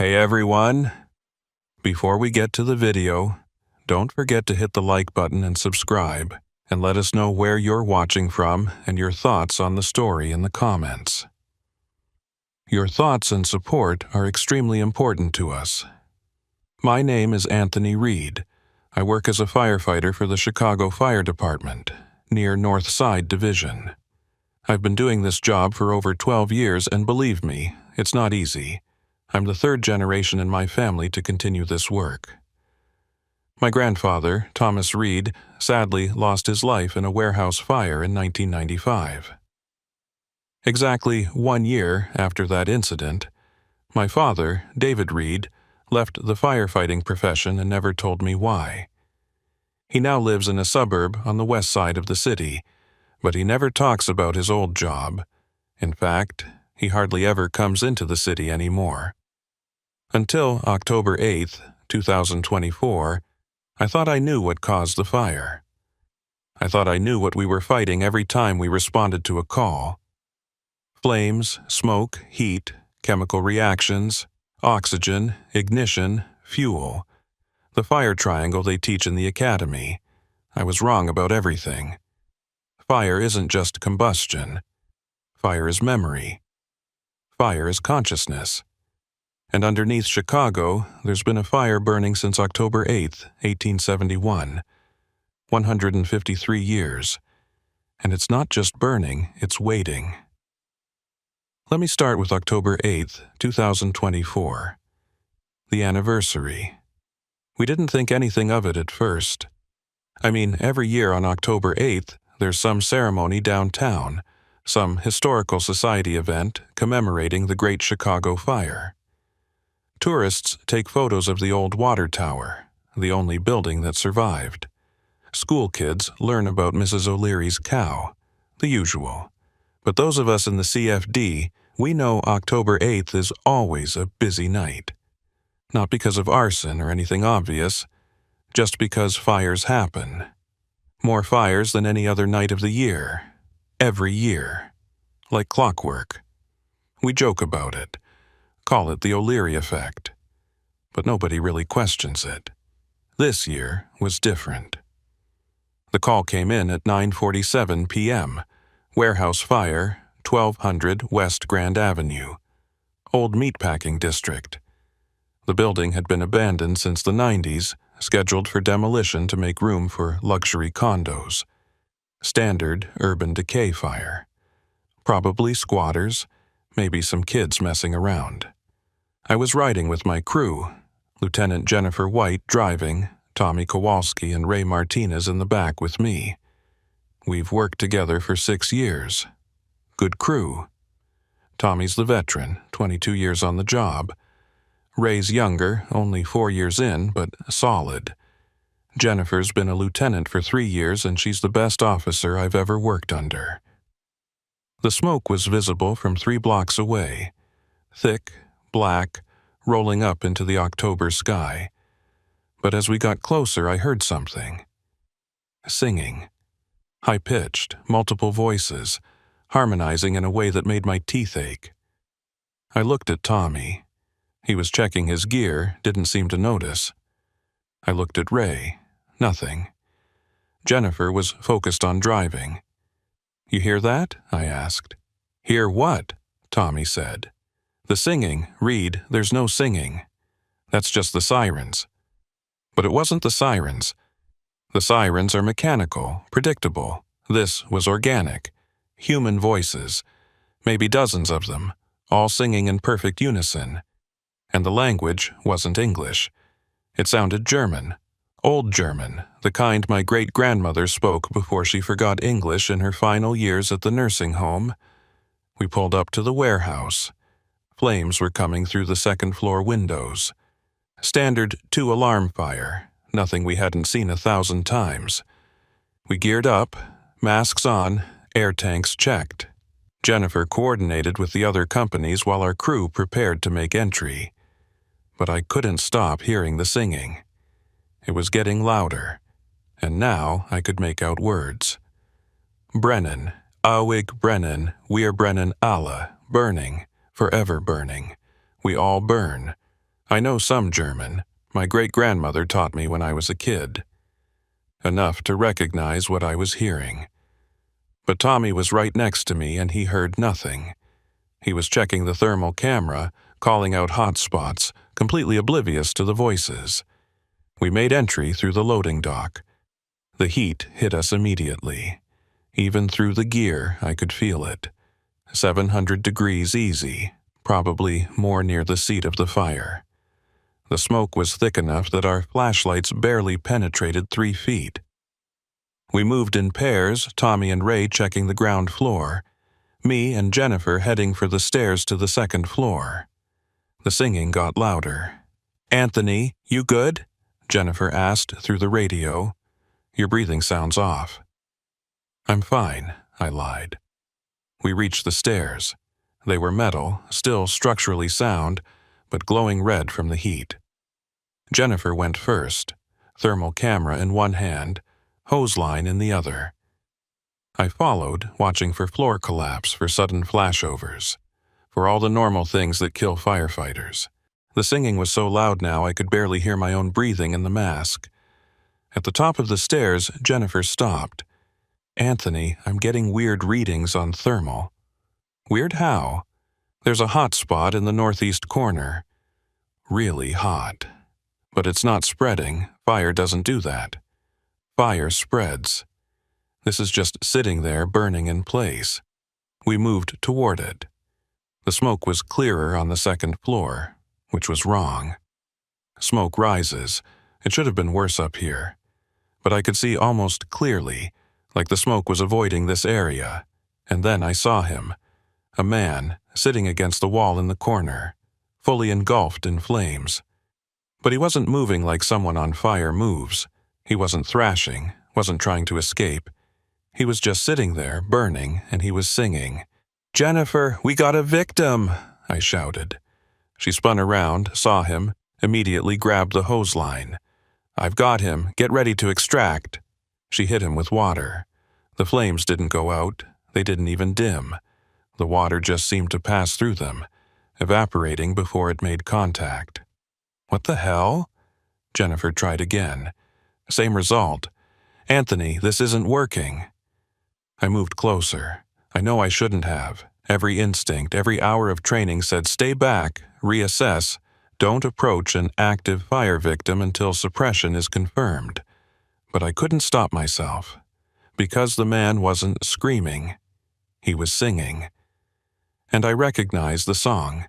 Hey everyone! Before we get to the video, don't forget to hit the like button and subscribe, and let us know where you're watching from and your thoughts on the story in the comments. Your thoughts and support are extremely important to us. My name is Anthony Reed. I work as a firefighter for the Chicago Fire Department, near North Side Division. I've been doing this job for over 12 years, and believe me, it's not easy. I'm the third generation in my family to continue this work. My grandfather, Thomas Reed, sadly lost his life in a warehouse fire in 1995. Exactly 1 year after that incident, my father, David Reed, left the firefighting profession and never told me why. He now lives in a suburb on the west side of the city, but he never talks about his old job. In fact, he hardly ever comes into the city anymore. Until October 8th, 2024, I thought I knew what caused the fire. I thought I knew what we were fighting every time we responded to a call. Flames, smoke, heat, chemical reactions, oxygen, ignition, fuel. The fire triangle they teach in the academy. I was wrong about everything. Fire isn't just combustion. Fire is memory. Fire is consciousness. And underneath Chicago, there's been a fire burning since October 8th, 1871. 153 years. And it's not just burning, it's waiting. Let me start with October 8th, 2024. The anniversary. We didn't think anything of it at first. I mean, every year on October 8th, there's some ceremony downtown, some historical society event commemorating the Great Chicago Fire. Tourists take photos of the old water tower, the only building that survived. School kids learn about Mrs. O'Leary's cow, the usual. But those of us in the CFD, we know October 8th is always a busy night. Not because of arson or anything obvious, just because fires happen. More fires than any other night of the year. Every year. Like clockwork. We joke about it. Call it the O'Leary effect. But nobody really questions it. This year was different. The call came in at 9:47 p.m. Warehouse fire, 1200 West Grand Avenue. Old meatpacking district. The building had been abandoned since the 90s, scheduled for demolition to make room for luxury condos. Standard urban decay fire. Probably squatters, maybe some kids messing around. I was riding with my crew, Lieutenant Jennifer White driving, Tommy Kowalski and Ray Martinez in the back with me. We've worked together for 6 years. Good crew. Tommy's the veteran, 22 years on the job. Ray's younger, only 4 years in, but solid. Jennifer's been a lieutenant for 3 years, and she's the best officer I've ever worked under. The smoke was visible from 3 blocks away. Thick, black, rolling up into the October sky. But as we got closer, I heard something. Singing. High-pitched, multiple voices, harmonizing in a way that made my teeth ache. I looked at Tommy. He was checking his gear, didn't seem to notice. I looked at Ray. Nothing. Jennifer was focused on driving. "You hear that?" I asked. "Hear what?" Tommy said. "The singing, Reed, there's no singing. That's just the sirens." But it wasn't the sirens. The sirens are mechanical, predictable. This was organic. Human voices. Maybe dozens of them, all singing in perfect unison. And the language wasn't English. It sounded German. Old German, the kind my great-grandmother spoke before she forgot English in her final years at the nursing home. We pulled up to the warehouse. Flames were coming through the second-floor windows. Standard 2-alarm fire, nothing we hadn't seen 1,000 times. We geared up, masks on, air tanks checked. Jennifer coordinated with the other companies while our crew prepared to make entry. But I couldn't stop hearing the singing. It was getting louder, and now I could make out words. Brennen, Awig Brennen, wir brennen alle, burning, forever burning. We all burn. I know some German. My great-grandmother taught me when I was a kid. Enough to recognize what I was hearing. But Tommy was right next to me and he heard nothing. He was checking the thermal camera, calling out hot spots, completely oblivious to the voices. We made entry through the loading dock. The heat hit us immediately. Even through the gear, I could feel it. 700 degrees easy, probably more near the seat of the fire. The smoke was thick enough that our flashlights barely penetrated 3 feet. We moved in pairs, Tommy and Ray checking the ground floor, me and Jennifer heading for the stairs to the 2nd floor. The singing got louder. "Anthony, you good?" Jennifer asked through the radio. "Your breathing sounds off." "I'm fine," I lied. We reached the stairs. They were metal, still structurally sound, but glowing red from the heat. Jennifer went first, thermal camera in one hand, hose line in the other. I followed, watching for floor collapse, for sudden flashovers, for all the normal things that kill firefighters. The singing was so loud now I could barely hear my own breathing in the mask. At the top of the stairs, Jennifer stopped. "Anthony, I'm getting weird readings on thermal." "Weird how?" "There's a hot spot in the northeast corner." "Really hot. But it's not spreading. Fire doesn't do that. Fire spreads. This is just sitting there burning in place." We moved toward it. The smoke was clearer on the 2nd floor, which was wrong. Smoke rises. It should have been worse up here. But I could see almost clearly, like the smoke was avoiding this area. And then I saw him. A man, sitting against the wall in the corner, fully engulfed in flames. But he wasn't moving like someone on fire moves. He wasn't thrashing, wasn't trying to escape. He was just sitting there, burning, and he was singing. "Jennifer, we got a victim!" I shouted. She spun around, saw him, immediately grabbed the hose line. "I've got him. Get ready to extract." She hit him with water. The flames didn't go out. They didn't even dim. The water just seemed to pass through them, evaporating before it made contact. "What the hell?" Jennifer tried again. Same result. "Anthony, this isn't working." I moved closer. I know I shouldn't have. Every instinct, every hour of training said stay back, reassess, don't approach an active fire victim until suppression is confirmed. But I couldn't stop myself. Because the man wasn't screaming. He was singing. And I recognized the song.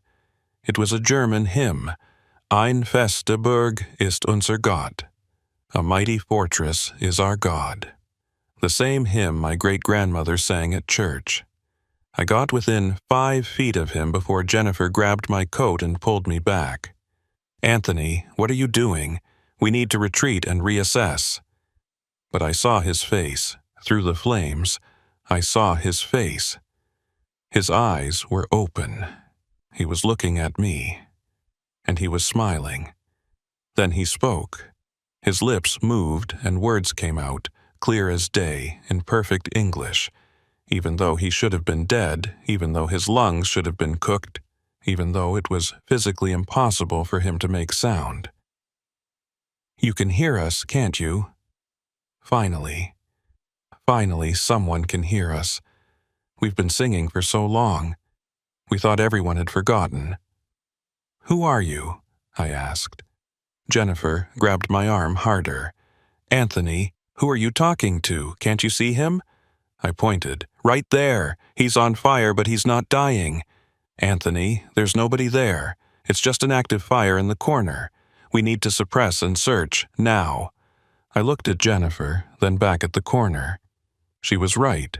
It was a German hymn. Ein feste Burg ist unser Gott. A mighty fortress is our God. The same hymn my great-grandmother sang at church. I got within 5 feet of him before Jennifer grabbed my coat and pulled me back. "Anthony, what are you doing? We need to retreat and reassess." But I saw his face. Through the flames, I saw his face. His eyes were open. He was looking at me. And he was smiling. Then he spoke. His lips moved and words came out, clear as day, in perfect English, even though he should have been dead, even though his lungs should have been cooked, even though it was physically impossible for him to make sound. "You can hear us, can't you?" Finally. Finally, someone can hear us. We've been singing for so long. We thought everyone had forgotten. "Who are you?" I asked. Jennifer grabbed my arm harder. "Anthony, who are you talking to? Can't you see him?" I pointed. "Right there. He's on fire, but he's not dying." "Anthony, there's nobody there. It's just an active fire in the corner. We need to suppress and search, now." I looked at Jennifer, then back at the corner. She was right.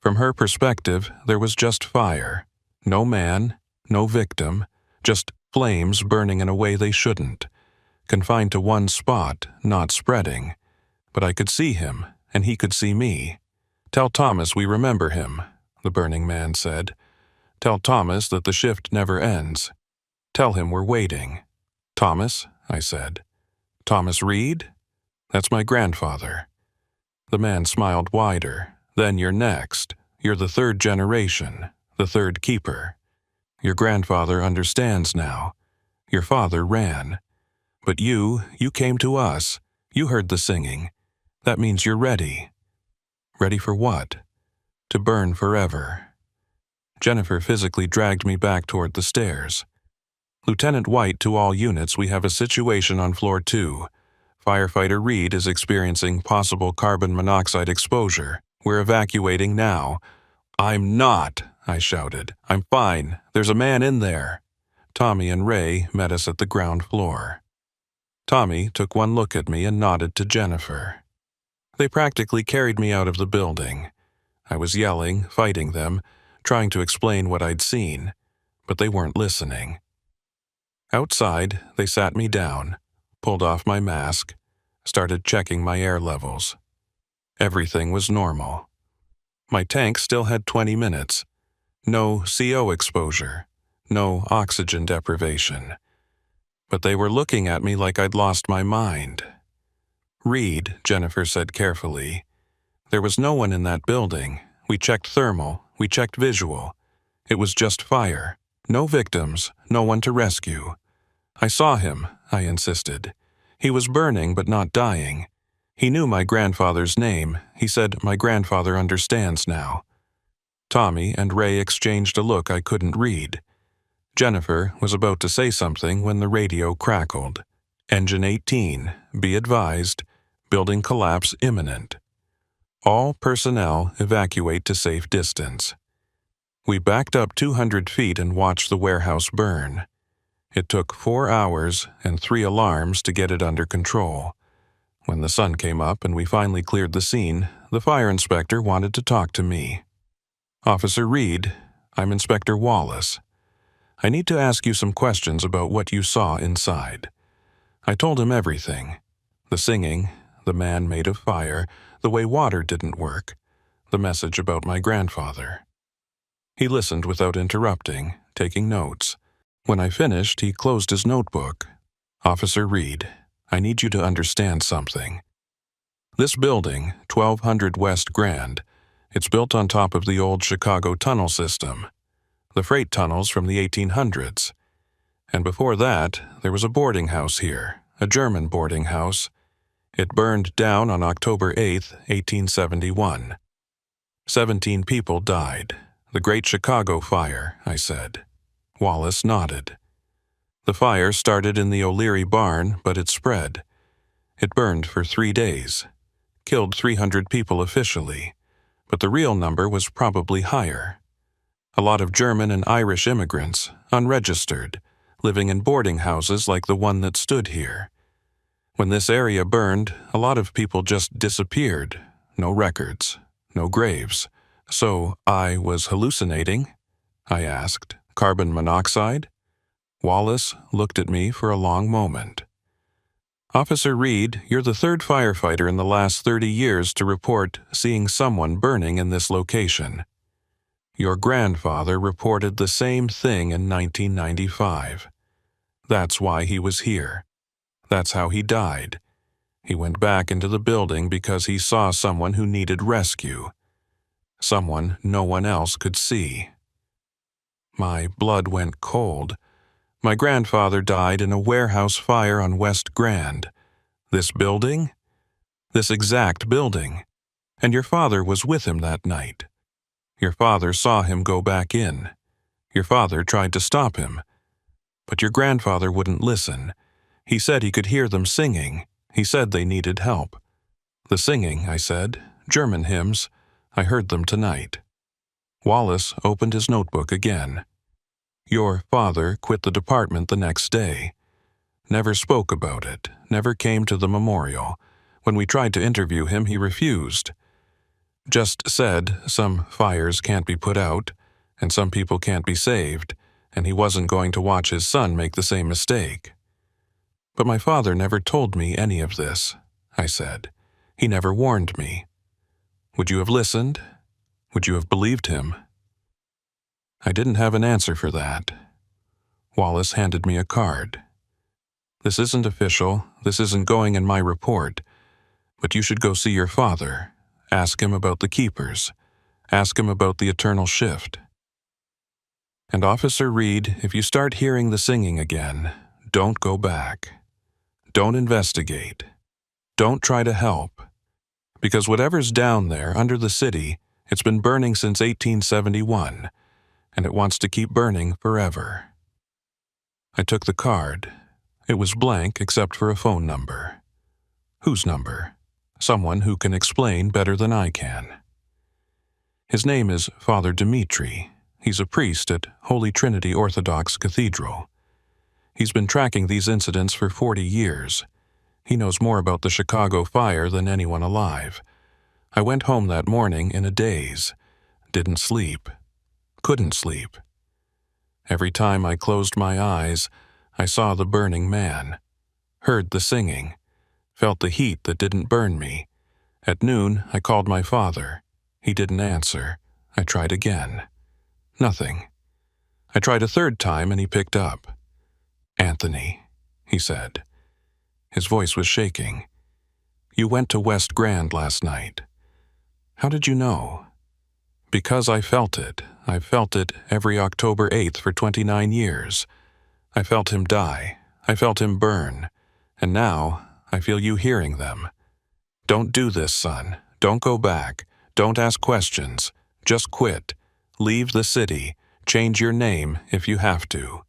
From her perspective, there was just fire. No man, no victim, just flames burning in a way they shouldn't. Confined to one spot, not spreading. But I could see him, and he could see me. "Tell Thomas we remember him," the burning man said. "Tell Thomas that the shift never ends. Tell him we're waiting." "Thomas?" I said. "Thomas Reed? That's my grandfather." The man smiled wider. "Then you're next. You're the 3rd generation, the 3rd keeper. Your grandfather understands now. Your father ran. But you came to us. You heard the singing. That means you're ready. Ready for what? To burn forever. Jennifer physically dragged me back toward the stairs. Lieutenant White, to all units, we have a situation on floor 2. Firefighter Reed is experiencing possible carbon monoxide exposure. We're evacuating now. I'm not, I shouted. I'm fine. There's a man in there. Tommy and Ray met us at the ground floor. Tommy took one look at me and nodded to Jennifer. They practically carried me out of the building. I was yelling, fighting them, trying to explain what I'd seen, but they weren't listening. Outside, they sat me down, pulled off my mask, started checking my air levels. Everything was normal. My tank still had 20 minutes. No CO exposure. No oxygen deprivation. But they were looking at me like I'd lost my mind. Reed, Jennifer said carefully. There was no one in that building. We checked thermal. We checked visual. It was just fire. No victims. No one to rescue. I saw him, I insisted. He was burning but not dying. He knew my grandfather's name. He said, "My grandfather understands now." Tommy and Ray exchanged a look I couldn't read. Jennifer was about to say something when the radio crackled. Engine 18, be advised, building collapse imminent. All personnel evacuate to safe distance. We backed up 200 feet and watched the warehouse burn. It took 4 hours and 3 alarms to get it under control. When the sun came up and we finally cleared the scene, the fire inspector wanted to talk to me. "Officer Reed, I'm Inspector Wallace. I need to ask you some questions about what you saw inside." I told him everything. The singing, the man made of fire, the way water didn't work, the message about my grandfather. He listened without interrupting, taking notes. When I finished, he closed his notebook. "Officer Reed, I need you to understand something. This building, 1200 West Grand, it's built on top of the old Chicago tunnel system, the freight tunnels from the 1800s. And before that, there was a boarding house here, a German boarding house. It burned down on October 8, 1871. 17 people died. The Great Chicago Fire," I said. Wallace nodded. "The fire started in the O'Leary barn, but it spread. It burned for 3 days. Killed 300 people officially, but the real number was probably higher. A lot of German and Irish immigrants, unregistered, living in boarding houses like the one that stood here. When this area burned, a lot of people just disappeared. No records, no graves. So I was hallucinating?" I asked. "Carbon monoxide?" Wallace looked at me for a long moment. "Officer Reed, you're the third firefighter in the last 30 years to report seeing someone burning in this location. Your grandfather reported the same thing in 1995. That's why he was here. That's how he died. He went back into the building because he saw someone who needed rescue. Someone no one else could see." My blood went cold. My grandfather died in a warehouse fire on West Grand. This building? This exact building. And your father was with him that night. Your father saw him go back in. Your father tried to stop him. But your grandfather wouldn't listen. He said he could hear them singing. He said they needed help. "The singing," I said, "German hymns. I heard them tonight." Wallace opened his notebook again. "Your father quit the department the next day. Never spoke about it, never came to the memorial. When we tried to interview him, he refused. Just said some fires can't be put out, and some people can't be saved, and he wasn't going to watch his son make the same mistake." "But my father never told me any of this," I said. "He never warned me. Would you have listened? Would you have believed him?" I didn't have an answer for that. Wallace handed me a card. "This isn't official, this isn't going in my report, but you should go see your father. Ask him about the keepers. Ask him about the eternal shift. And Officer Reed, if you start hearing the singing again, Don't go back. Don't investigate. Don't try to help. Because whatever's down there under the city, it's been burning since 1871, and it wants to keep burning forever. I took the card. It was blank except for a phone number. Whose number? Someone who can explain better than I can. His name is Father Dimitri. He's a priest at Holy Trinity Orthodox Cathedral. He's been tracking these incidents for 40 years. He knows more about the Chicago fire than anyone alive. I went home that morning in a daze. Didn't sleep. Couldn't sleep. Every time I closed my eyes, I saw the burning man, heard the singing, felt the heat that didn't burn me. At noon, I called my father. He didn't answer. I tried again. Nothing. I tried a third time and he picked up. "Anthony," he said. His voice was shaking. "You went to West Grand last night. How did you know?" "Because I felt it. I've felt it every October 8th for 29 years. I felt him die. I felt him burn. And now I feel you hearing them. Don't do this, son. Don't go back. Don't ask questions. Just quit. Leave the city. Change your name if you have to."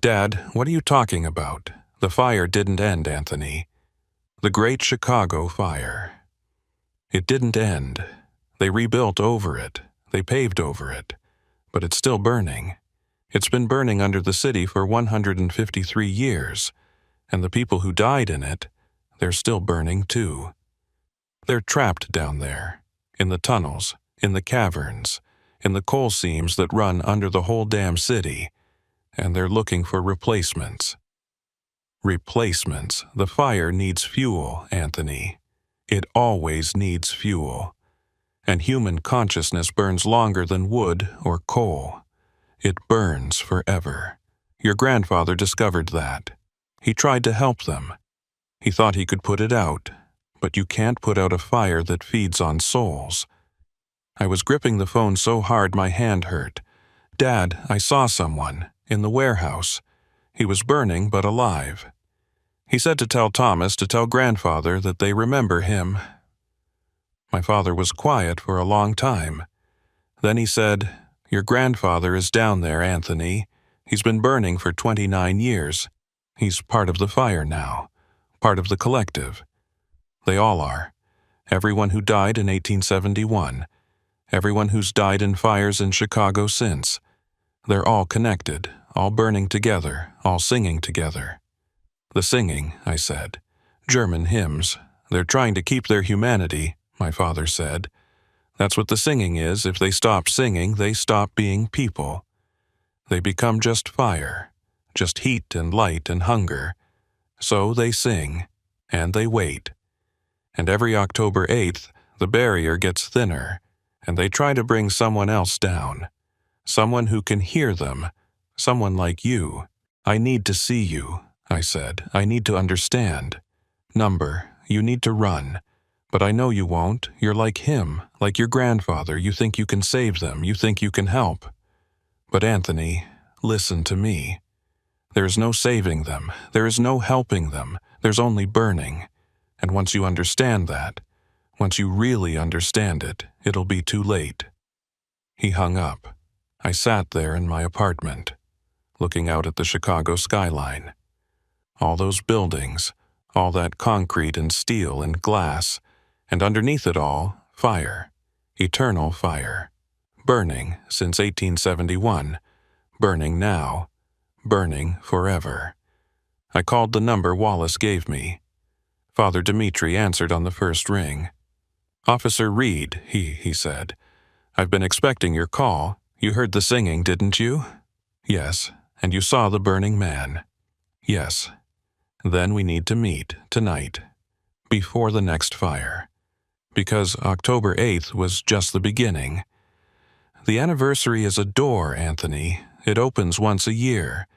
"Dad, what are you talking about? The fire didn't end, Anthony. The Great Chicago Fire. It didn't end. They rebuilt over it. They paved over it. But it's still burning. It's been burning under the city for 153 years. And the people who died in it, they're still burning too. They're trapped down there, in the tunnels, in the caverns, in the coal seams that run under the whole damn city, and they're looking for replacements." Replacements. The fire needs fuel, Anthony. It always needs fuel. And human consciousness burns longer than wood or coal. It burns forever. Your grandfather discovered that. He tried to help them. He thought he could put it out, but you can't put out a fire that feeds on souls. I was gripping the phone so hard my hand hurt. "Dad, I saw someone, in the warehouse. He was burning but alive. He said to tell Thomas to tell grandfather that they remember him." My father was quiet for a long time. Then he said, "Your grandfather is down there, Anthony. He's been burning for 29 years. He's part of the fire now, part of the collective. They all are. Everyone who died in 1871. Everyone who's died in fires in Chicago since. They're all connected, all burning together, all singing together." "The singing," I said. "German hymns. They're trying to keep their humanity," my father said. "That's what the singing is. If they stop singing, they stop being people. They become just fire, just heat and light and hunger. So they sing, and they wait. And every October 8th, the barrier gets thinner, and they try to bring someone else down. Someone who can hear them, someone like you. I need to see you," I said. "I need to understand. Number, you need to run. But I know you won't. You're like him, like your grandfather. You think you can save them. You think you can help. But Anthony, listen to me. There is no saving them. There is no helping them. There's only burning. And once you understand that, once you really understand it, it'll be too late." He hung up. I sat there in my apartment, looking out at the Chicago skyline. All those buildings, all that concrete and steel and glass, and underneath it all, fire, eternal fire, burning since 1871, burning now, burning forever. I called the number Wallace gave me. Father Dimitri answered on the first ring. "Officer Reed," he said. "I've been expecting your call. You heard the singing, didn't you?" "Yes." "And you saw the burning man?" "Yes." "Then we need to meet, tonight, before the next fire. Because October 8th was just the beginning. The anniversary is a door, Anthony. It opens once a year,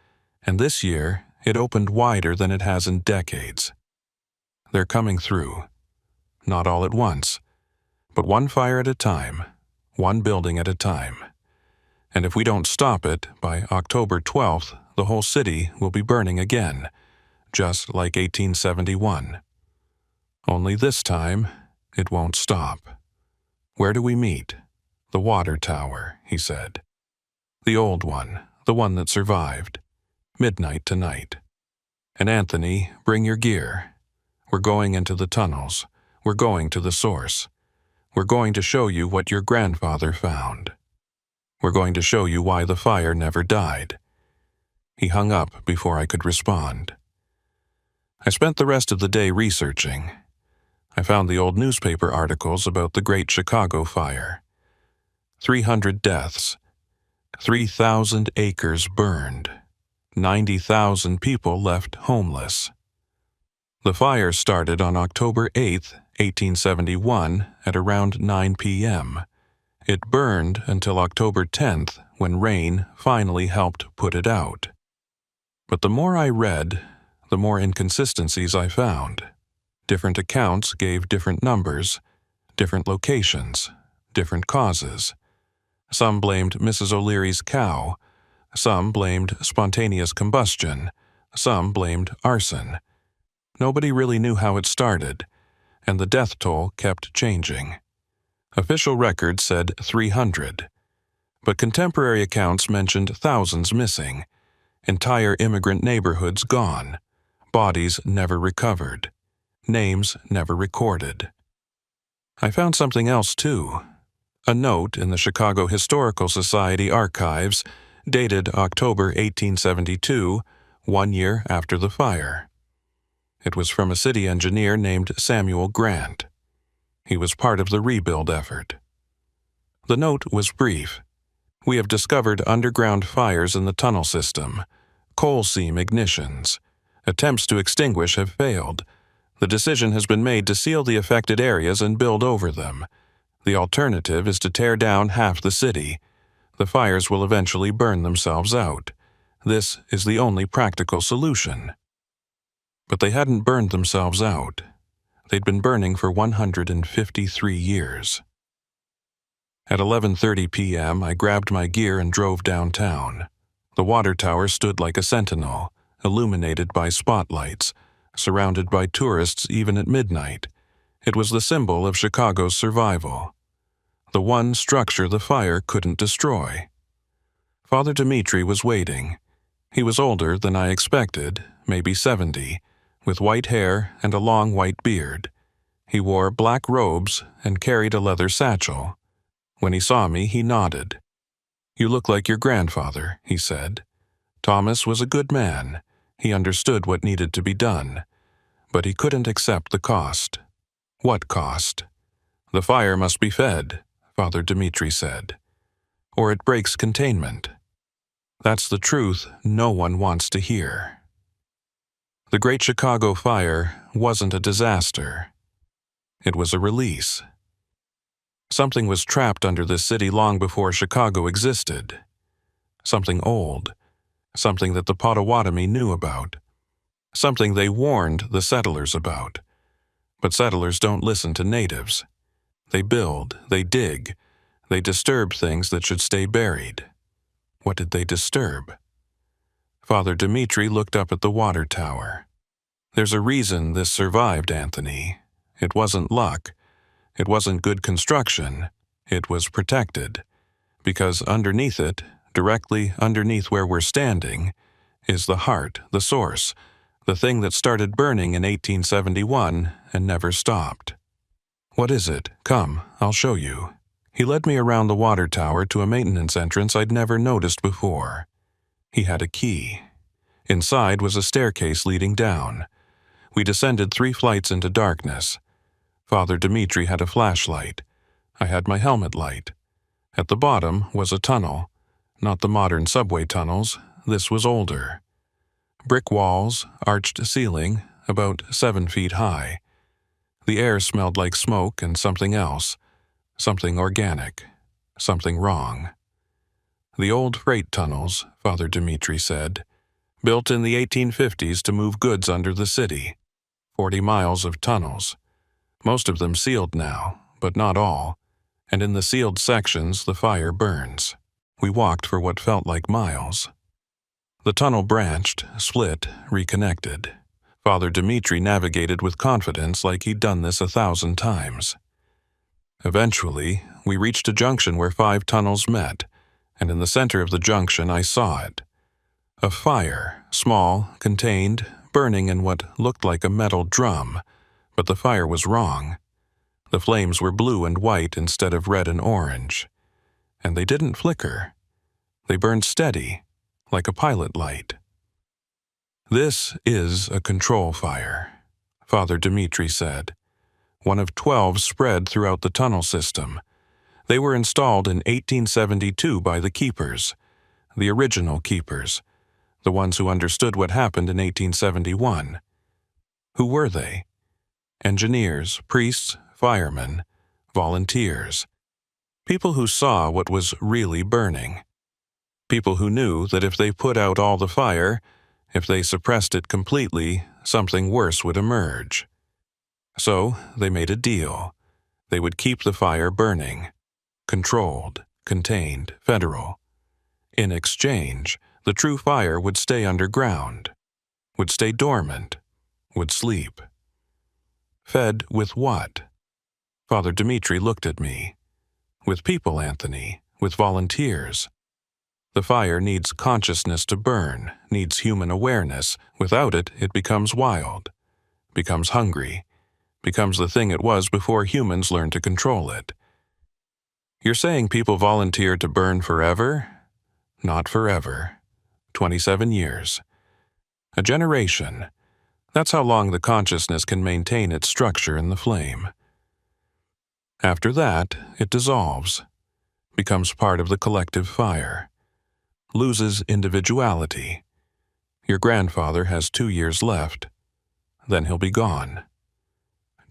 and this year it opened wider than it has in decades. They're coming through. Not all at once, but one fire at a time, one building at a time. And if we don't stop it, by October 12th, the whole city will be burning again, just like 1871. Only this time, it won't stop. Where do we meet? The water tower, he said. The old one, the one that survived. Midnight tonight. And Anthony, bring your gear. We're going into the tunnels. We're going to the source. We're going to show you what your grandfather found. We're going to show you why the fire never died. He hung up before I could respond. I spent the rest of the day researching. I found the old newspaper articles about the Great Chicago Fire. 300 deaths. 3,000 acres burned. 90,000 people left homeless. The fire started on October 8, 1871, at around 9 p.m. It burned until October 10th, when rain finally helped put it out. But the more I read, the more inconsistencies I found. Different accounts gave different numbers, different locations, different causes. Some blamed Mrs. O'Leary's cow, some blamed spontaneous combustion, some blamed arson. Nobody really knew how it started, and the death toll kept changing. Official records said 300, but contemporary accounts mentioned thousands missing, entire immigrant neighborhoods gone, bodies never recovered, names never recorded. I found something else too. A note in the Chicago Historical Society archives dated October 1872, 1 year after the fire. It was from a city engineer named Samuel Grant. He was part of the rebuild effort. The note was brief. We have discovered underground fires in the tunnel system, coal seam ignitions. Attempts to extinguish have failed. The decision has been made to seal the affected areas and build over them. The alternative is to tear down half the city. The fires will eventually burn themselves out. This is the only practical solution. But they hadn't burned themselves out. They'd been burning for 153 years. At 11:30 p.m., I grabbed my gear and drove downtown. The water tower stood like a sentinel, illuminated by spotlights, surrounded by tourists even at midnight. It was the symbol of Chicago's survival. The one structure the fire couldn't destroy. Father Dimitri was waiting. He was older than I expected, maybe 70, with white hair and a long white beard. He wore black robes and carried a leather satchel. When he saw me, he nodded. "You look like your grandfather," he said. Thomas was a good man. He understood what needed to be done. But he couldn't accept the cost. What cost? "The fire must be fed," Father Dimitri said, "or it breaks containment." That's the truth no one wants to hear. The Great Chicago Fire wasn't a disaster. It was a release. Something was trapped under this city long before Chicago existed. Something old. Something that the Potawatomi knew about. Something they warned the settlers about. But settlers don't listen to natives. They build, they dig, they disturb things that should stay buried. What did they disturb? Father Dimitri looked up at the water tower. "There's a reason this survived, Anthony. It wasn't luck. It wasn't good construction. It was protected. Because underneath it, directly underneath where we're standing, is the heart, the source, the thing that started burning in 1871 and never stopped." "What is it? Come, I'll show you." He led me around the water tower to a maintenance entrance I'd never noticed before. He had a key. Inside was a staircase leading down. We descended 3 flights into darkness. Father Dimitri had a flashlight. I had my helmet light. At the bottom was a tunnel. Not the modern subway tunnels. This was older. Brick walls, arched ceiling, about 7 feet high. The air smelled like smoke and something else. Something organic. Something wrong. The old freight tunnels, Father Dimitri said, built in the 1850s to move goods under the city. 40 miles of tunnels. Most of them sealed now, but not all. And in the sealed sections, the fire burns. We walked for what felt like miles. The tunnel branched, split, reconnected. Father Dimitri navigated with confidence like he'd done this 1,000 times. Eventually, we reached a junction where 5 tunnels met, and in the center of the junction I saw it. A fire, small, contained, burning in what looked like a metal drum, but the fire was wrong. The flames were blue and white instead of red and orange. And they didn't flicker. They burned steady, like a pilot light. "This is a control fire," Father Dimitri said. "One of 12 spread throughout the tunnel system. They were installed in 1872 by the keepers, the original keepers, the ones who understood what happened in 1871. Who were they? Engineers, priests, firemen, volunteers. People who saw what was really burning. People who knew that if they put out all the fire, if they suppressed it completely, something worse would emerge. So they made a deal. They would keep the fire burning. Controlled, contained, federal. In exchange, the true fire would stay underground, would stay dormant, would sleep. Fed with what? Father Dimitri looked at me. With people, Anthony, with volunteers. The fire needs consciousness to burn, needs human awareness. Without it, it becomes wild, becomes hungry, becomes the thing it was before humans learned to control it. You're saying people volunteer to burn forever? Not forever. 27 years. A generation. That's how long the consciousness can maintain its structure in the flame. After that, it dissolves, becomes part of the collective fire, loses individuality. Your grandfather has 2 years left. Then he'll be gone.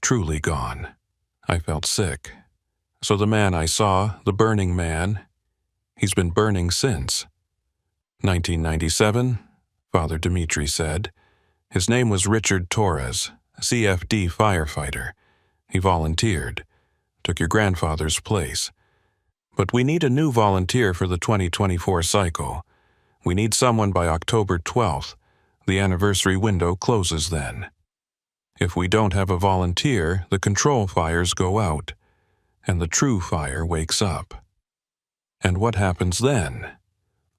Truly gone. I felt sick. So the man I saw, the burning man, he's been burning since. 1997, Father Dimitri said. His name was Richard Torres, CFD firefighter. He volunteered, took your grandfather's place. But we need a new volunteer for the 2024 cycle. We need someone by October 12th. The anniversary window closes then. If we don't have a volunteer, the control fires go out, and the true fire wakes up. And what happens then?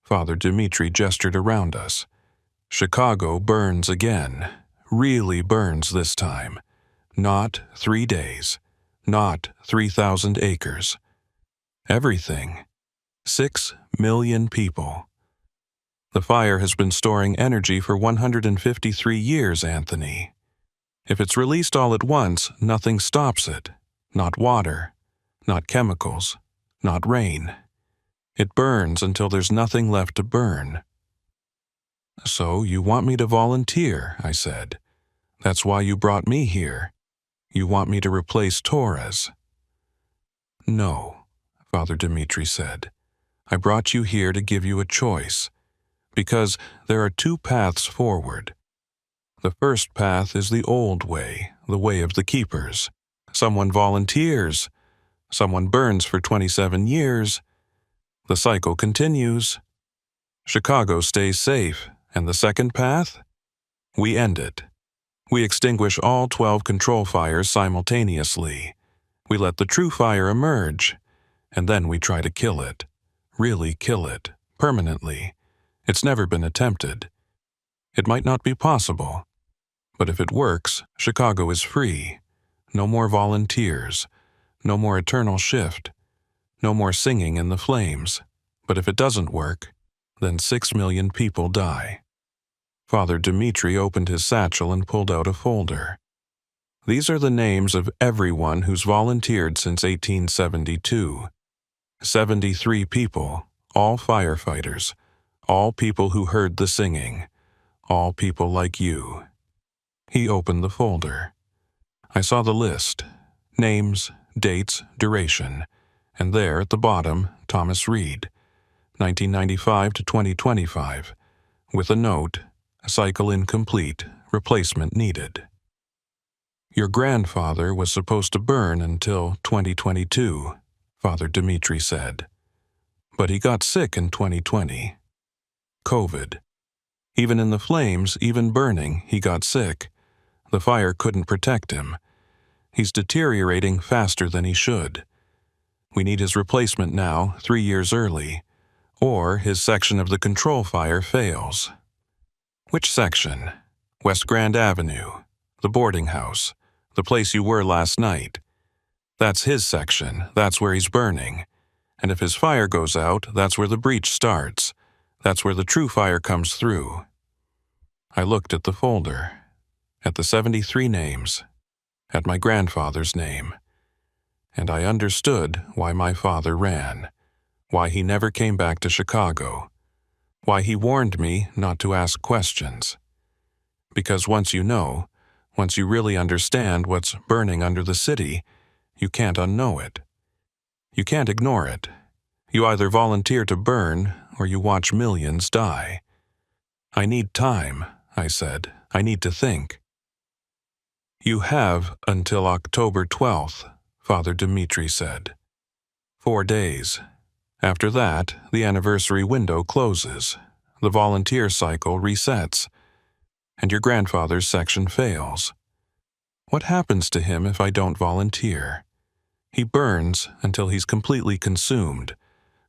Father Dimitri gestured around us. Chicago burns again, really burns this time. Not 3 days, not 3,000 acres. Everything. 6 million people. The fire has been storing energy for 153 years, Anthony. If it's released all at once, nothing stops it. Not water, not chemicals, not rain. It burns until there's nothing left to burn. So you want me to volunteer, I said. That's why you brought me here. You want me to replace Torres. No, Father Dimitri said. I brought you here to give you a choice, because there are 2 paths forward. The first path is the old way, the way of the keepers. Someone volunteers. Someone burns for 27 years. The cycle continues. Chicago stays safe. And the second path? We end it. We extinguish all 12 control fires simultaneously. We let the true fire emerge, and then we try to kill it. Really kill it, permanently. It's never been attempted. It might not be possible. But if it works, Chicago is free. No more volunteers. No more eternal shift. No more singing in the flames. But if it doesn't work, then 6 million people die. Father Dimitri opened his satchel and pulled out a folder. These are the names of everyone who's volunteered since 1872. 73 people, all firefighters, all people who heard the singing, all people like you. He opened the folder. I saw the list, names, dates, duration, and there at the bottom, Thomas Reed, 1995 to 2025, with a note, cycle incomplete, replacement needed. Your grandfather was supposed to burn until 2022, Father Dimitri said. But he got sick in 2020. COVID. Even in the flames, even burning, he got sick. The fire couldn't protect him. He's deteriorating faster than he should. We need his replacement now, 3 years early, or his section of the control fire fails. Which section? West Grand Avenue, the boarding house, the place you were last night. That's his section, that's where he's burning. And if his fire goes out, that's where the breach starts. That's where the true fire comes through. I looked at the folder, at the 73 names, at my grandfather's name, and I understood why my father ran, why he never came back to Chicago, why he warned me not to ask questions. Because once you know, once you really understand what's burning under the city, you can't unknow it. You can't ignore it. You either volunteer to burn or you watch millions die. I need time, I said. I need to think. You have until October 12th, Father Dimitri said. 4 days. After that, the anniversary window closes. The volunteer cycle resets. And your grandfather's section fails. What happens to him if I don't volunteer? He burns until he's completely consumed,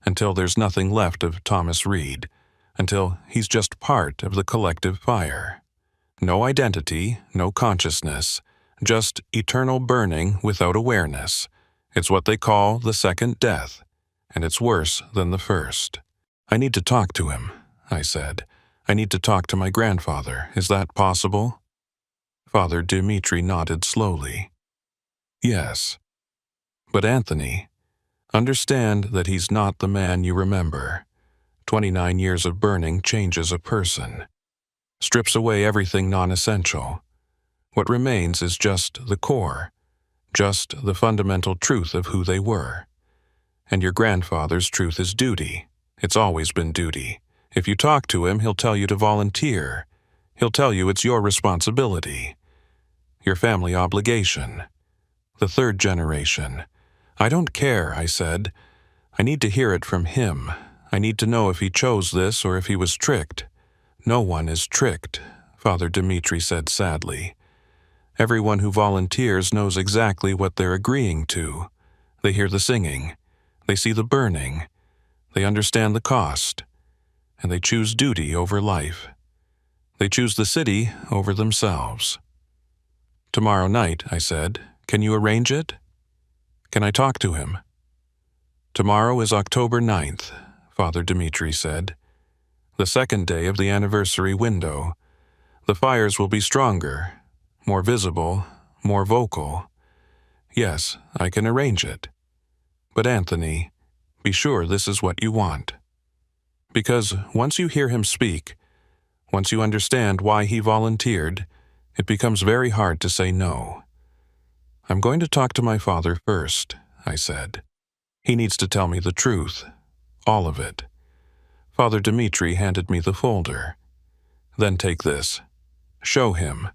until there's nothing left of Thomas Reed, until he's just part of the collective fire. No identity, no consciousness, just eternal burning without awareness. It's what they call the second death, and it's worse than the first. I need to talk to him, I said. I need to talk to my grandfather. Is that possible? Father Dimitri nodded slowly. Yes. But Anthony, understand that he's not the man you remember. 29 years of burning changes a person. Strips away everything non-essential. What remains is just the core, just the fundamental truth of who they were. And your grandfather's truth is duty. It's always been duty. If you talk to him, he'll tell you to volunteer. He'll tell you it's your responsibility. Your family obligation. The third generation. I don't care, I said. I need to hear it from him. I need to know if he chose this or if he was tricked. No one is tricked, Father Dimitri said sadly. Everyone who volunteers knows exactly what they're agreeing to. They hear the singing. They see the burning. They understand the cost. And they choose duty over life. They choose the city over themselves. Tomorrow night, I said, can you arrange it? Can I talk to him? Tomorrow is October 9th, Father Dimitri said. The second day of the anniversary window. The fires will be stronger, more visible, more vocal. Yes, I can arrange it. But Anthony, be sure this is what you want. Because once you hear him speak, once you understand why he volunteered, it becomes very hard to say no. I'm going to talk to my father first, I said. He needs to tell me the truth, all of it. Father Dimitri handed me the folder. Then take this. Show him.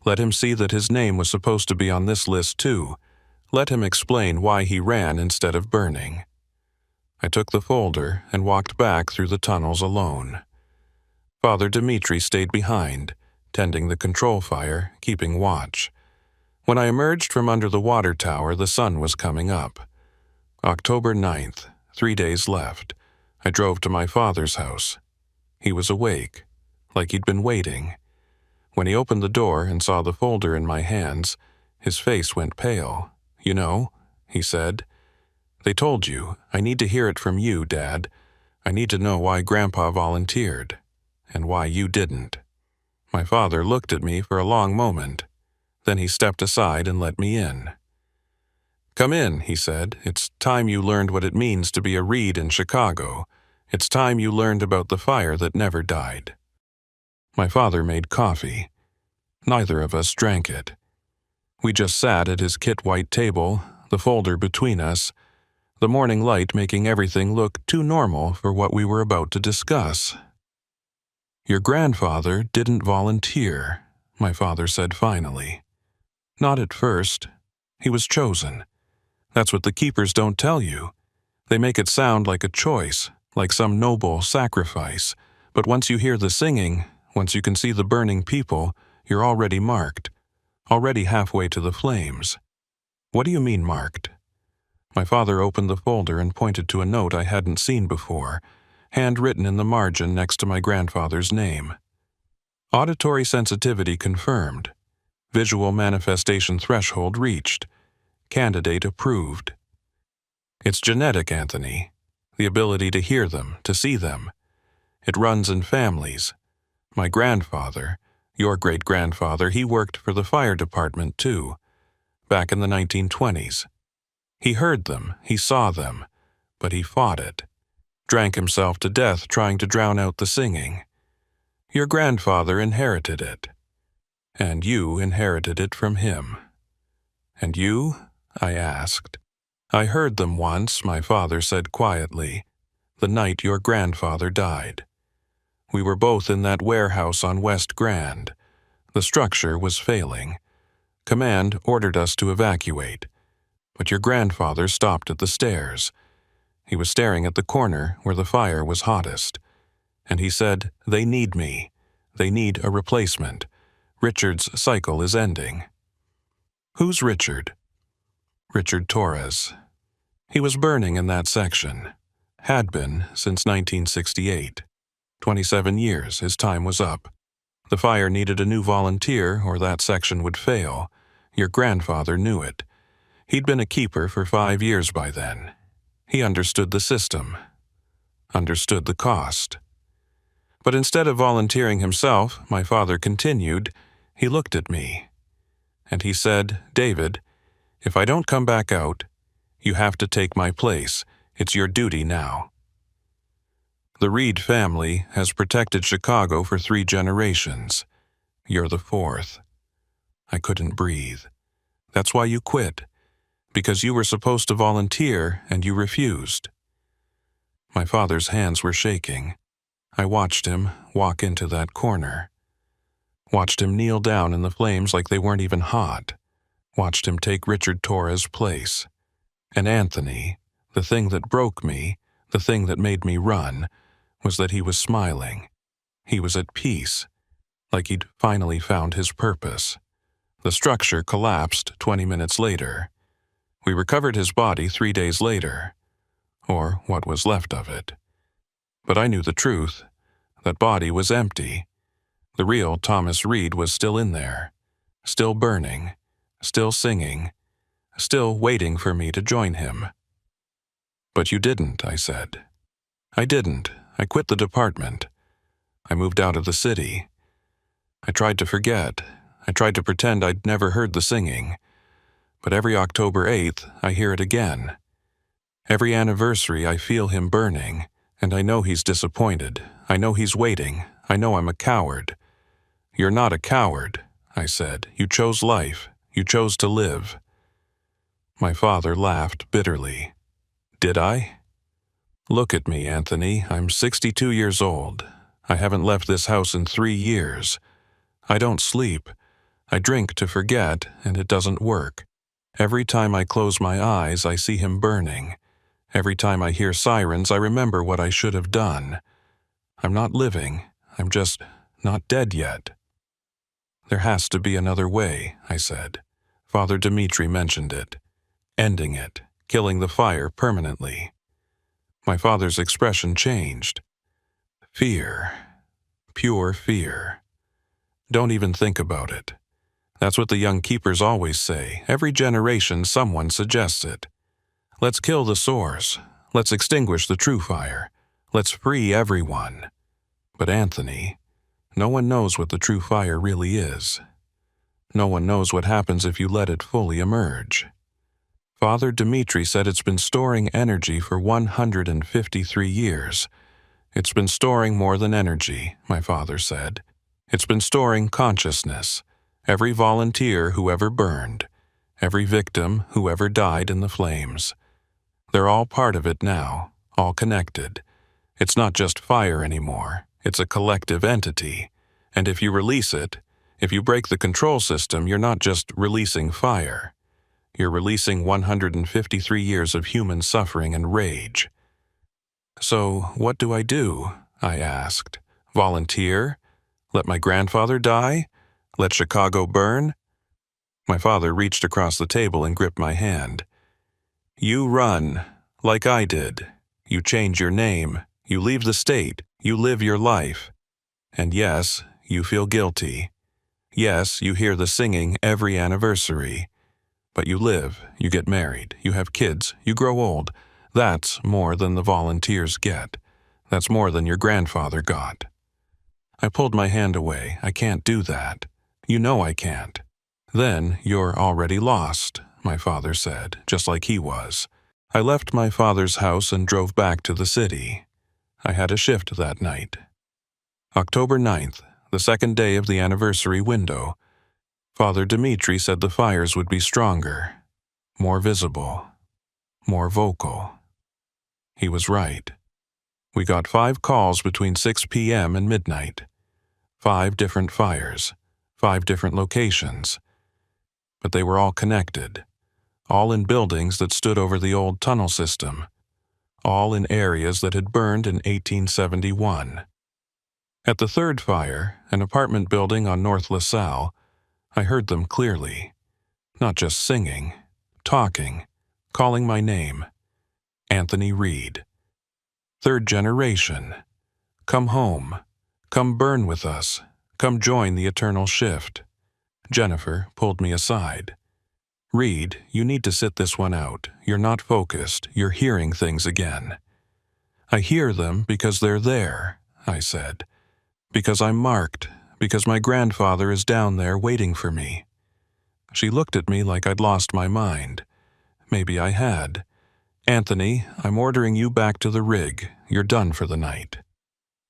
Let him see that his name was supposed to be on this list too. Let him explain why he ran instead of burning. I took the folder and walked back through the tunnels alone. Father Dimitri stayed behind, tending the control fire, keeping watch. When I emerged from under the water tower, the sun was coming up. October 9th, 3 days left. I drove to my father's house. He was awake, like he'd been waiting. When he opened the door and saw the folder in my hands, his face went pale. You know, he said, they told you. I need to hear it from you, Dad. I need to know why Grandpa volunteered, and why you didn't. My father looked at me for a long moment. Then he stepped aside and let me in. Come in, he said. It's time you learned what it means to be a Reed in Chicago. It's time you learned about the fire that never died. My father made coffee. Neither of us drank it. We just sat at his kit white table, the folder between us, the morning light making everything look too normal for what we were about to discuss. Your grandfather didn't volunteer, my father said finally. Not at first. He was chosen. That's what the keepers don't tell you. They make it sound like a choice, like some noble sacrifice. But once you hear the singing, Once you can see the burning people, you're already marked, already halfway to the flames. What do you mean marked? My father opened the folder and pointed to a note I hadn't seen before, handwritten in the margin next to my grandfather's name. Auditory sensitivity confirmed. Visual manifestation threshold reached. Candidate approved. It's genetic, Anthony. The ability to hear them, to see them. It runs in families. My grandfather, your great-grandfather, he worked for the fire department too, back in the 1920s. He heard them, he saw them, but he fought it. Drank himself to death trying to drown out the singing. Your grandfather inherited it. And you inherited it from him. And you? I asked. I heard them once, my father said quietly, the night your grandfather died. We were both in that warehouse on West Grand. The structure was failing. Command ordered us to evacuate. But your grandfather stopped at the stairs. He was staring at the corner where the fire was hottest. And he said, "They need me. They need a replacement. Richard's cycle is ending." Who's Richard? Richard Torres. He was burning in that section. Had been since 1968. 27 years, his time was up. The fire needed a new volunteer or that section would fail. Your grandfather knew it. He'd been a keeper for 5 years by then. He understood the system. Understood the cost. But instead of volunteering himself, my father continued. He looked at me. And he said, "David, if I don't come back out, you have to take my place. It's your duty now." The Reed family has protected Chicago for 3 generations. You're the 4th. I couldn't breathe. That's why you quit. Because you were supposed to volunteer and you refused. My father's hands were shaking. I watched him walk into that corner. Watched him kneel down in the flames like they weren't even hot. Watched him take Richard Torres' place. And Anthony, the thing that broke me, the thing that made me run, was that he was smiling. He was at peace, like he'd finally found his purpose. The structure collapsed 20 minutes later. We recovered his body 3 days later, or what was left of it. But I knew the truth. That body was empty. The real Thomas Reed was still in there, still burning, still singing, still waiting for me to join him. But you didn't, I said. I didn't. I quit the department. I moved out of the city. I tried to forget. I tried to pretend I'd never heard the singing. But every October 8th, I hear it again. Every anniversary, I feel him burning, and I know he's disappointed. I know he's waiting. I know I'm a coward. You're not a coward, I said. You chose life. You chose to live. My father laughed bitterly. Did I? Look at me, Anthony. I'm 62 years old. I haven't left this house in 3 years. I don't sleep. I drink to forget, and it doesn't work. Every time I close my eyes, I see him burning. Every time I hear sirens, I remember what I should have done. I'm not living. I'm just not dead yet. There has to be another way, I said. Father Dimitri mentioned it. Ending it, killing the fire permanently. My father's expression changed. Fear. Pure fear. Don't even think about it. That's what the young keepers always say. Every generation someone suggests it. Let's kill the source. Let's extinguish the true fire. Let's free everyone. But Anthony, no one knows what the true fire really is. No one knows what happens if you let it fully emerge. Father Dimitri said it's been storing energy for 153 years. It's been storing more than energy, my father said. It's been storing consciousness. Every volunteer who ever burned, every victim who ever died in the flames. They're all part of it now, all connected. It's not just fire anymore, it's a collective entity. And if you release it, if you break the control system, you're not just releasing fire. You're releasing 153 years of human suffering and rage. So, what do? I asked. Volunteer? Let my grandfather die? Let Chicago burn? My father reached across the table and gripped my hand. You run, like I did. You change your name. You leave the state. You live your life. And yes, you feel guilty. Yes, you hear the singing every anniversary. But you live, you get married, you have kids, you grow old. That's more than the volunteers get. That's more than your grandfather got. I pulled my hand away. I can't do that. You know I can't. Then you're already lost, my father said, just like he was. I left my father's house and drove back to the city. I had a shift that night. October 9th, the second day of the anniversary window. Father Dimitri said the fires would be stronger, more visible, more vocal. He was right. We got 5 calls between 6 p.m. and midnight. 5 different fires, 5 different locations. But they were all connected, all in buildings that stood over the old tunnel system, all in areas that had burned in 1871. At the third fire, an apartment building on North LaSalle, I heard them clearly, not just singing, talking, calling my name. Anthony Reed. Third generation. Come home. Come burn with us. Come join the eternal shift. Jennifer pulled me aside. Reed, you need to sit this one out. You're not focused. You're hearing things again. I hear them because they're there, I said. Because I'm marked. Because my grandfather is down there waiting for me. She looked at me like I'd lost my mind. Maybe I had. Anthony, I'm ordering you back to the rig. You're done for the night.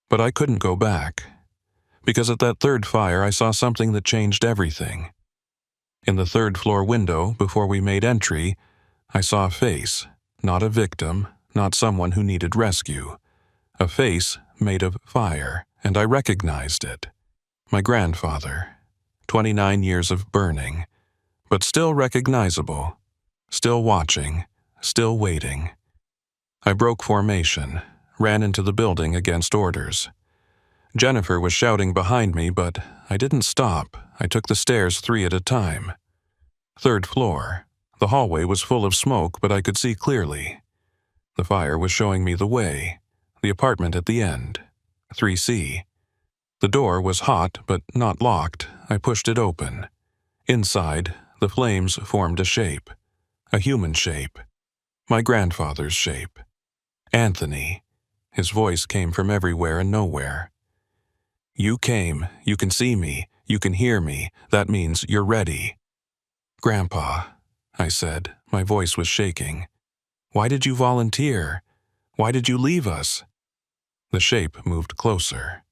But I couldn't go back. Because at that third fire I saw something that changed everything. In the third floor window, before we made entry, I saw a face, not a victim, not someone who needed rescue. A face made of fire, and I recognized it. My grandfather. 29 years of burning, but still recognizable, still watching, still waiting. I broke formation, ran into the building against orders. Jennifer was shouting behind me, but I didn't stop. I took the stairs 3 at a time. Third floor. The hallway was full of smoke, but I could see clearly. The fire was showing me the way. The apartment at the end. 3C. The door was hot, but not locked. I pushed it open. Inside, the flames formed a shape. A human shape. My grandfather's shape. Anthony. His voice came from everywhere and nowhere. You came. You can see me. You can hear me. That means you're ready. Grandpa, I said. My voice was shaking. Why did you volunteer? Why did you leave us? The shape moved closer.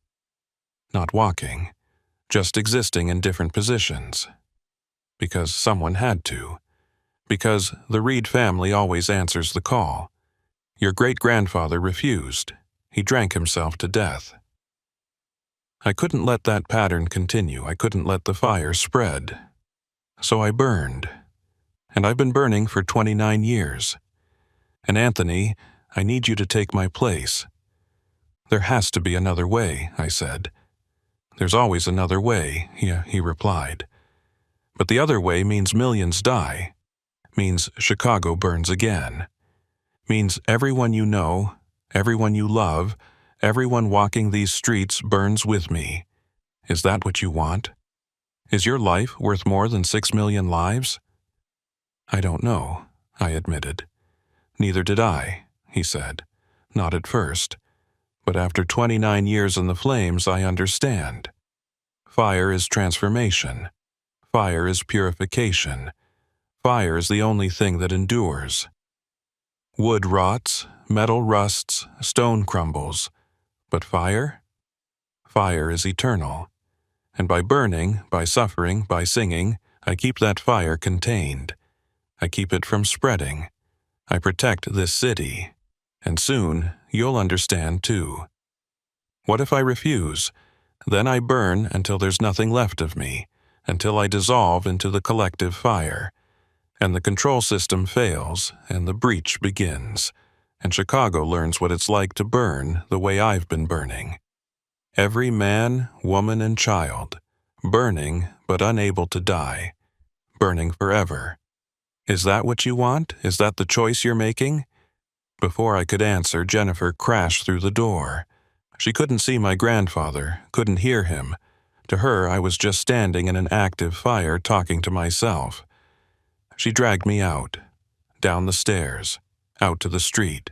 Not walking, just existing in different positions. Because someone had to. Because the Reed family always answers the call. Your great-grandfather refused. He drank himself to death. I couldn't let that pattern continue. I couldn't let the fire spread. So I burned. And I've been burning for 29 years. And Anthony, I need you to take my place. There has to be another way, I said. There's always another way, he replied. But the other way means millions die. Means Chicago burns again. Means everyone you know, everyone you love, everyone walking these streets burns with me. Is that what you want? Is your life worth more than 6 million lives? I don't know, I admitted. Neither did I, he said. Not at first. But after 29 years in the flames, I understand. Fire is transformation. Fire is purification. Fire is the only thing that endures. Wood rots, metal rusts, stone crumbles. But fire? Fire is eternal. And by burning, by suffering, by singing, I keep that fire contained. I keep it from spreading. I protect this city. And soon, you'll understand too. What if I refuse? Then I burn until there's nothing left of me, until I dissolve into the collective fire. And the control system fails, and the breach begins, and Chicago learns what it's like to burn the way I've been burning. Every man, woman, and child, burning but unable to die, burning forever. Is that what you want? Is that the choice you're making? Before I could answer, Jennifer crashed through the door. She couldn't see my grandfather, couldn't hear him. To her, I was just standing in an active fire talking to myself. She dragged me out, down the stairs, out to the street.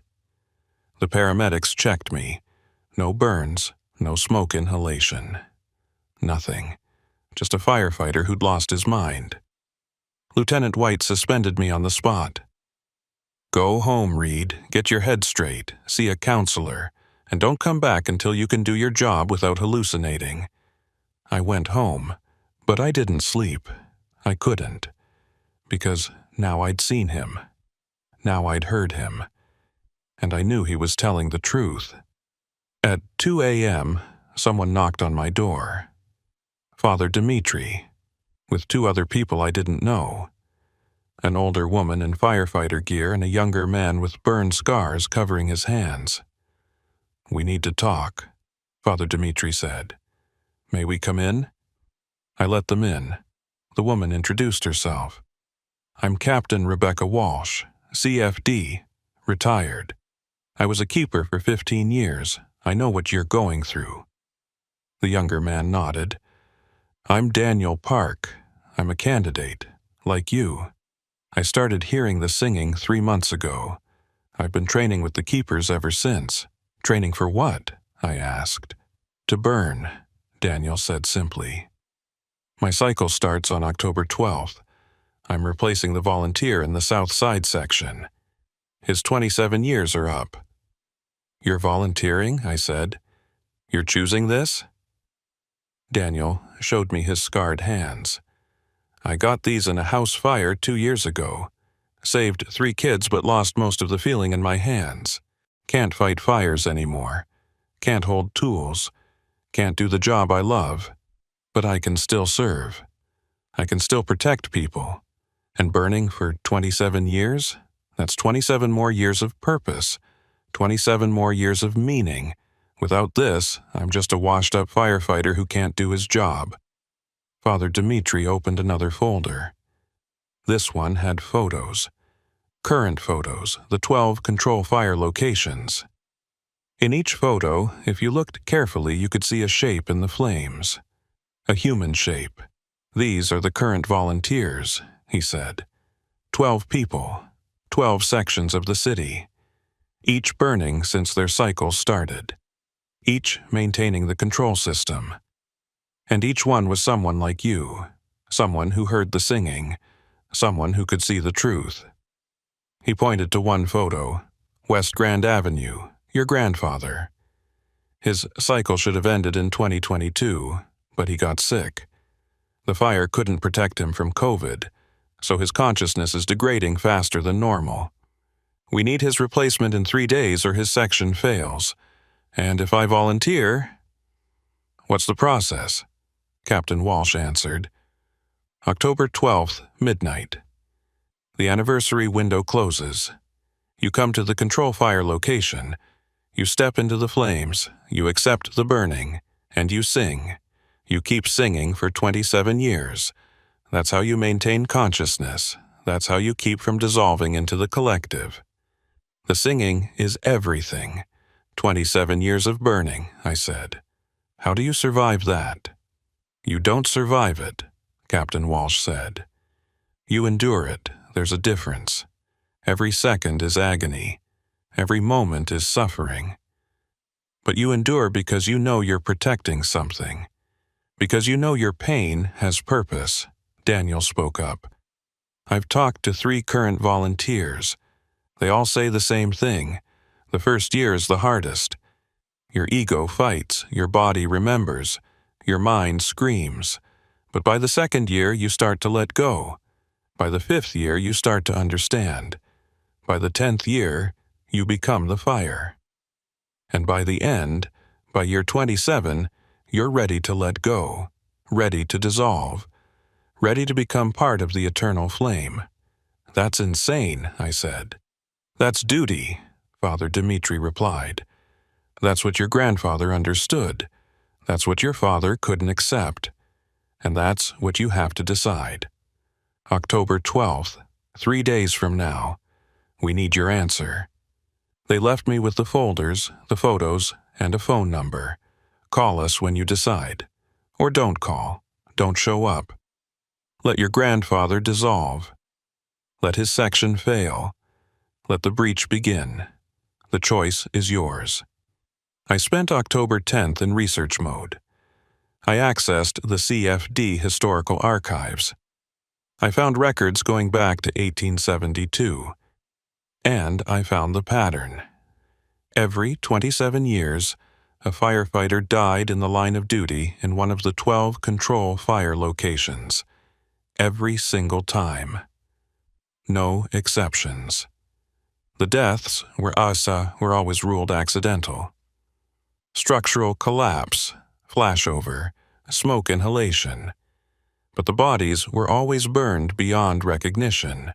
The paramedics checked me. No burns, no smoke inhalation. Nothing. Just a firefighter who'd lost his mind. Lieutenant White suspended me on the spot. Go home, Reed. Get your head straight. See a counselor. And don't come back until you can do your job without hallucinating. I went home, but I didn't sleep. I couldn't. Because now I'd seen him. Now I'd heard him. And I knew he was telling the truth. At 2 a.m., someone knocked on my door. Father Dimitri, with 2 other people I didn't know. An older woman in firefighter gear and a younger man with burn scars covering his hands. We need to talk, Father Dimitri said. May we come in? I let them in. The woman introduced herself. I'm Captain Rebecca Walsh, CFD, retired. I was a keeper for 15 years. I know what you're going through. The younger man nodded. I'm Daniel Park. I'm a candidate, like you. I started hearing the singing 3 months ago. I've been training with the keepers ever since. Training for what? I asked. To burn, Daniel said simply. My cycle starts on October 12th. I'm replacing the volunteer in the South Side section. His 27 years are up. You're volunteering, I said. You're choosing this? Daniel showed me his scarred hands. I got these in a house fire 2 years ago. Saved 3 kids but lost most of the feeling in my hands. Can't fight fires anymore. Can't hold tools. Can't do the job I love. But I can still serve. I can still protect people. And burning for 27 years? That's 27 more years of purpose. 27 more years of meaning. Without this, I'm just a washed-up firefighter who can't do his job. Father Dimitri opened another folder. This one had photos. Current photos, the 12 control fire locations. In each photo, if you looked carefully, you could see a shape in the flames. A human shape. These are the current volunteers, he said. 12 people, 12 sections of the city. Each burning since their cycle started. Each maintaining the control system. And each one was someone like you. Someone who heard the singing. Someone who could see the truth. He pointed to one photo, West Grand Avenue, your grandfather. His cycle should have ended in 2022, but he got sick. The fire couldn't protect him from COVID, so his consciousness is degrading faster than normal. We need his replacement in 3 days or his section fails. And if I volunteer... What's the process? Captain Walsh answered. October 12th, midnight. The anniversary window closes. You come to the control fire location. You step into the flames. You accept the burning. And you sing. You keep singing for 27 years. That's how you maintain consciousness. That's how you keep from dissolving into the collective. The singing is everything. 27 years of burning, I said. How do you survive that? You don't survive it, Captain Walsh said. You endure it. There's a difference. Every second is agony. Every moment is suffering. But you endure because you know you're protecting something. Because you know your pain has purpose, Daniel spoke up. I've talked to 3 current volunteers. They all say the same thing. The first year is the hardest. Your ego fights, your body remembers, your mind screams. But by the 2nd year, you start to let go. By the 5th year, you start to understand. By the 10th year, you become the fire. And by the end, by year 27, you're ready to let go, ready to dissolve, ready to become part of the eternal flame. That's insane, I said. That's duty, Father Dimitri replied. That's what your grandfather understood. That's what your father couldn't accept, and that's what you have to decide. October 12th, 3 days from now. We need your answer." They left me with the folders, the photos, and a phone number. Call us when you decide. Or don't call. Don't show up. Let your grandfather dissolve. Let his section fail. Let the breach begin. The choice is yours. I spent October 10th in research mode. I accessed the CFD Historical Archives. I found records going back to 1872. And I found the pattern. Every 27 years, a firefighter died in the line of duty in one of the 12 control fire locations. Every single time. No exceptions. The deaths were always ruled accidental. Structural collapse, flashover, smoke inhalation. But the bodies were always burned beyond recognition,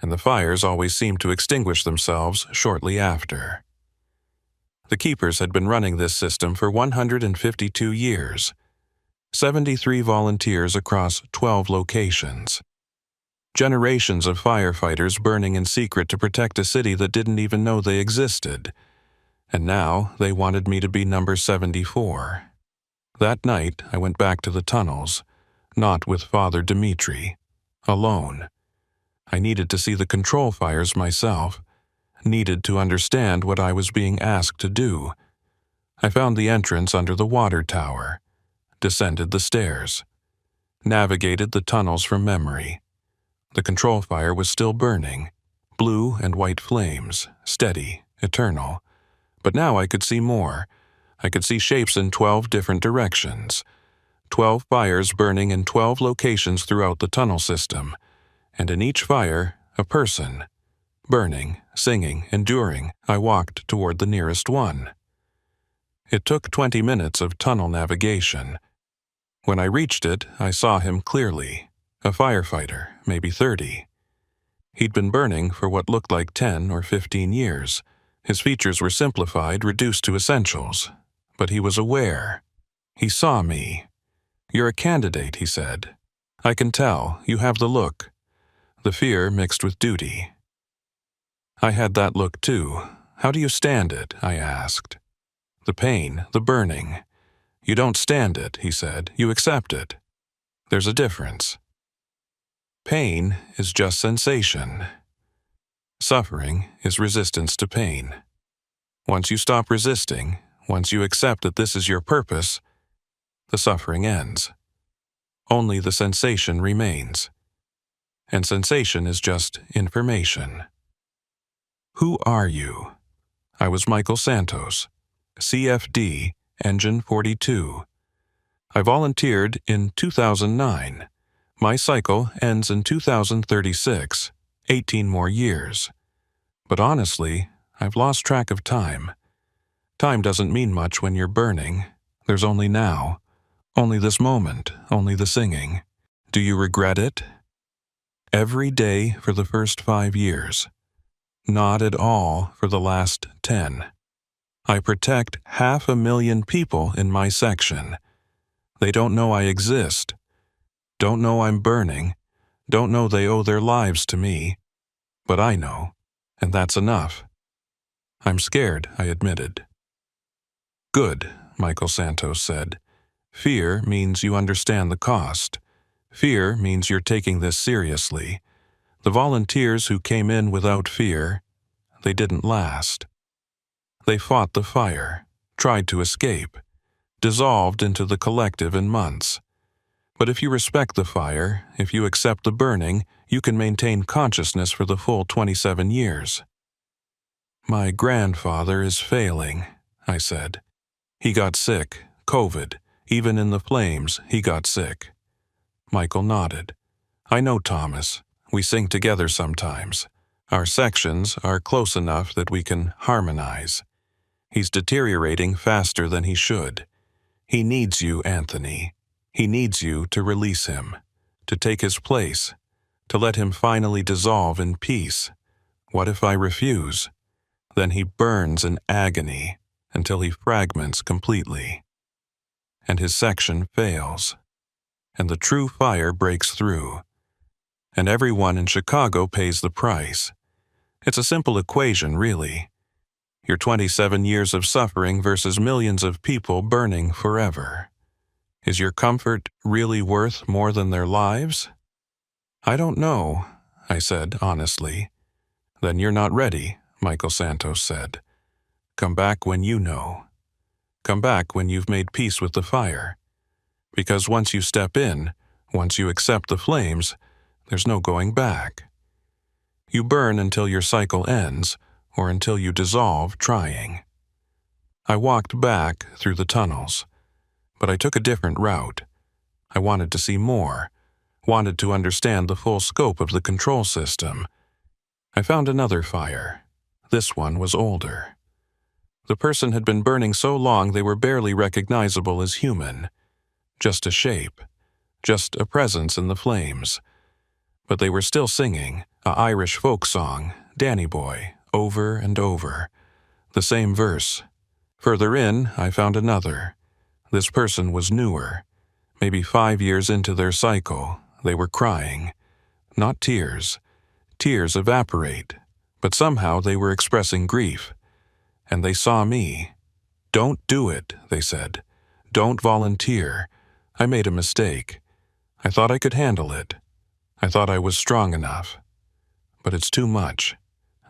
and the fires always seemed to extinguish themselves shortly after. The keepers had been running this system for 152 years, 73 volunteers across 12 locations. Generations of firefighters burning in secret to protect a city that didn't even know they existed. And now they wanted me to be number 74. That night I went back to the tunnels, not with Father Dimitri, alone. I needed to see the control fires myself, needed to understand what I was being asked to do. I found the entrance under the water tower, descended the stairs, navigated the tunnels from memory. The control fire was still burning, blue and white flames, steady, eternal. But now I could see more. I could see shapes in 12 different directions. 12 fires burning in 12 locations throughout the tunnel system. And in each fire, a person. Burning, singing, enduring, I walked toward the nearest one. It took 20 minutes of tunnel navigation. When I reached it, I saw him clearly. A firefighter, maybe 30. He'd been burning for what looked like 10 or 15 years. His features were simplified, reduced to essentials. But he was aware. He saw me. "You're a candidate," he said. "I can tell. You have the look." The fear mixed with duty. I had that look too. "How do you stand it?" I asked. "The pain, the burning." "You don't stand it," he said. "You accept it." There's a difference. Pain is just sensation. Suffering is resistance to pain. Once you stop resisting, once you accept that this is your purpose, the suffering ends. Only the sensation remains. And sensation is just information. Who are you? I was Michael Santos, CFD, Engine 42. I volunteered in 2009. My cycle ends in 2036, 18 more years. But honestly, I've lost track of time. Time doesn't mean much when you're burning. There's only now. Only this moment, only the singing. Do you regret it? Every day for the first 5 years. Not at all for the last 10. I protect 500,000 people in my section. They don't know I exist. Don't know I'm burning. Don't know they owe their lives to me. But I know, and that's enough. I'm scared, I admitted. Good, Michael Santos said. Fear means you understand the cost. Fear means you're taking this seriously. The volunteers who came in without fear, they didn't last. They fought the fire, tried to escape, dissolved into the collective in months. But if you respect the fire, if you accept the burning, you can maintain consciousness for the full 27 years. My grandfather is failing, I said. He got sick, COVID. Even in the flames, he got sick. Michael nodded. I know Thomas. We sing together sometimes. Our sections are close enough that we can harmonize. He's deteriorating faster than he should. He needs you, Anthony. He needs you to release him, to take his place, to let him finally dissolve in peace. What if I refuse? Then he burns in agony until he fragments completely. and his section fails. And the true fire breaks through. And everyone in Chicago pays the price. It's a simple equation, really. Your 27 years of suffering versus millions of people burning forever. Is your comfort really worth more than their lives? I don't know, I said honestly. Then you're not ready, Michael Santos said. Come back when you know. Come back when you've made peace with the fire. Because once you step in, once you accept the flames, there's no going back. You burn until your cycle ends, or until you dissolve trying. I walked back through the tunnels, but I took a different route. I wanted to see more, wanted to understand the full scope of the control system. I found another fire. This one was older. The person had been burning so long they were barely recognizable as human. Just a shape, just a presence in the flames. But they were still singing a Irish folk song, Danny Boy, over and over. The same verse. Further in, I found another. This person was newer. Maybe 5 years into their cycle, they were crying. Not tears. Tears evaporate, but somehow they were expressing grief. And they saw me. Don't do it, they said. Don't volunteer. I made a mistake. I thought I could handle it. I thought I was strong enough. But it's too much.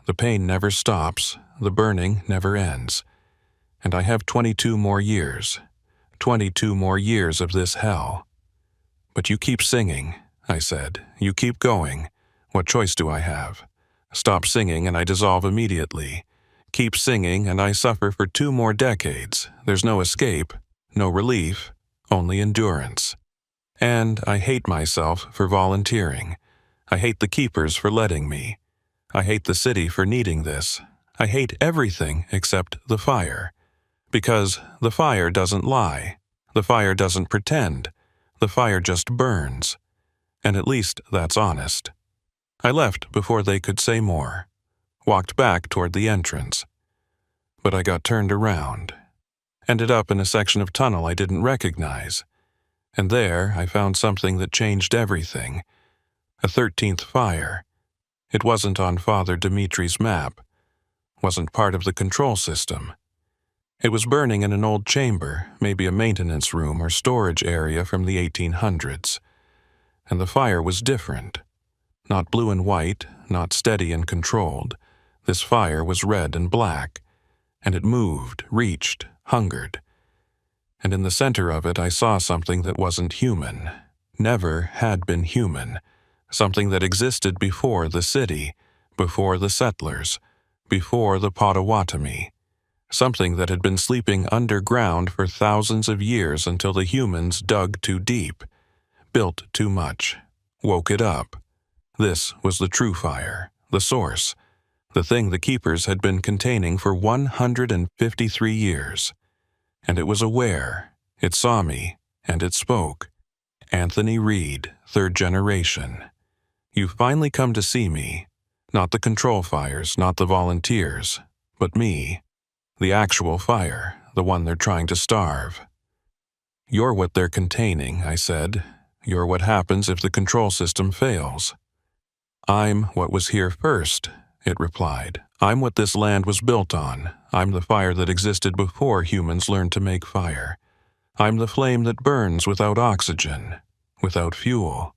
The pain never stops. The burning never ends. And I have 22 more years. 22 more years of this hell. But you keep singing, I said. You keep going. What choice do I have? Stop singing and I dissolve immediately. Keep singing and I suffer for 2 more decades. There's no escape, no relief, only endurance. And I hate myself for volunteering. I hate the keepers for letting me. I hate the city for needing this. I hate everything except the fire. Because the fire doesn't lie. The fire doesn't pretend. The fire just burns. And at least that's honest. I left before they could say more. Walked back toward the entrance. But I got turned around. Ended up in a section of tunnel I didn't recognize. And there I found something that changed everything. A 13th fire. It wasn't on Father Dimitri's map. Wasn't part of the control system. It was burning in an old chamber, maybe a maintenance room or storage area from the 1800s. And the fire was different. Not blue and white, not steady and controlled. This fire was red and black. And it moved, reached, hungered. And in the center of it I saw something that wasn't human. Never had been human. Something that existed before the city, before the settlers, before the Potawatomi. Something that had been sleeping underground for thousands of years until the humans dug too deep, built too much, woke it up. This was the true fire, the source, the thing the keepers had been containing for 153 years. And it was aware, it saw me, and it spoke. Anthony Reed, 3rd generation. You've finally come to see me. Not the control fires, not the volunteers, but me. The actual fire, the one they're trying to starve. You're what they're containing, I said. You're what happens if the control system fails. I'm what was here first, it replied. I'm what this land was built on. I'm the fire that existed before humans learned to make fire. I'm the flame that burns without oxygen, without fuel,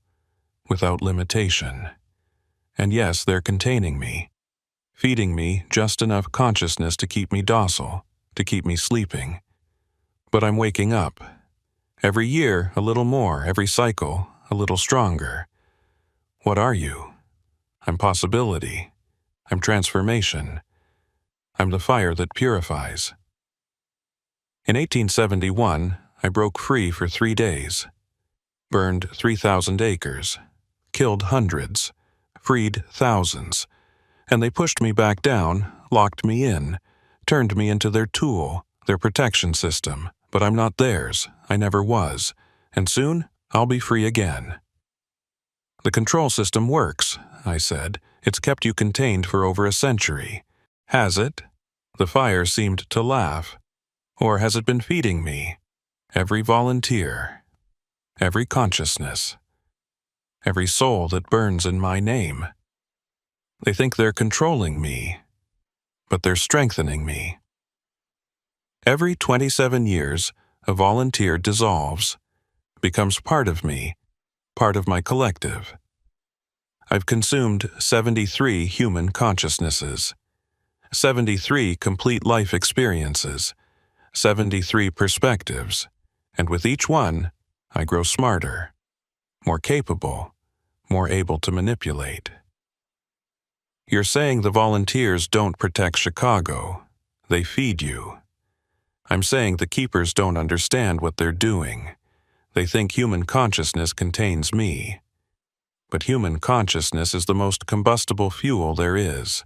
without limitation. And yes, they're containing me, feeding me just enough consciousness to keep me docile, to keep me sleeping. But I'm waking up. Every year, a little more, every cycle, a little stronger. What are you? I'm possibility. I'm transformation. I'm the fire that purifies. In 1871, I broke free for 3 days. Burned 3,000 acres. Killed hundreds. Freed thousands. And they pushed me back down, locked me in, turned me into their tool, their protection system. But I'm not theirs. I never was. And soon, I'll be free again. The control system works, I said. It's kept you contained for over a century. Has it? The fire seemed to laugh. Or has it been feeding me? every volunteer, every consciousness, every soul that burns in my name. They think they're controlling me, but they're strengthening me. Every 27 years, a volunteer dissolves, becomes part of me, part of my collective. I've consumed 73 human consciousnesses, 73 complete life experiences, 73 perspectives, and with each one, I grow smarter, more capable, more able to manipulate. You're saying the volunteers don't protect Chicago. They feed you. I'm saying the keepers don't understand what they're doing. They think human consciousness contains me. But human consciousness is the most combustible fuel there is.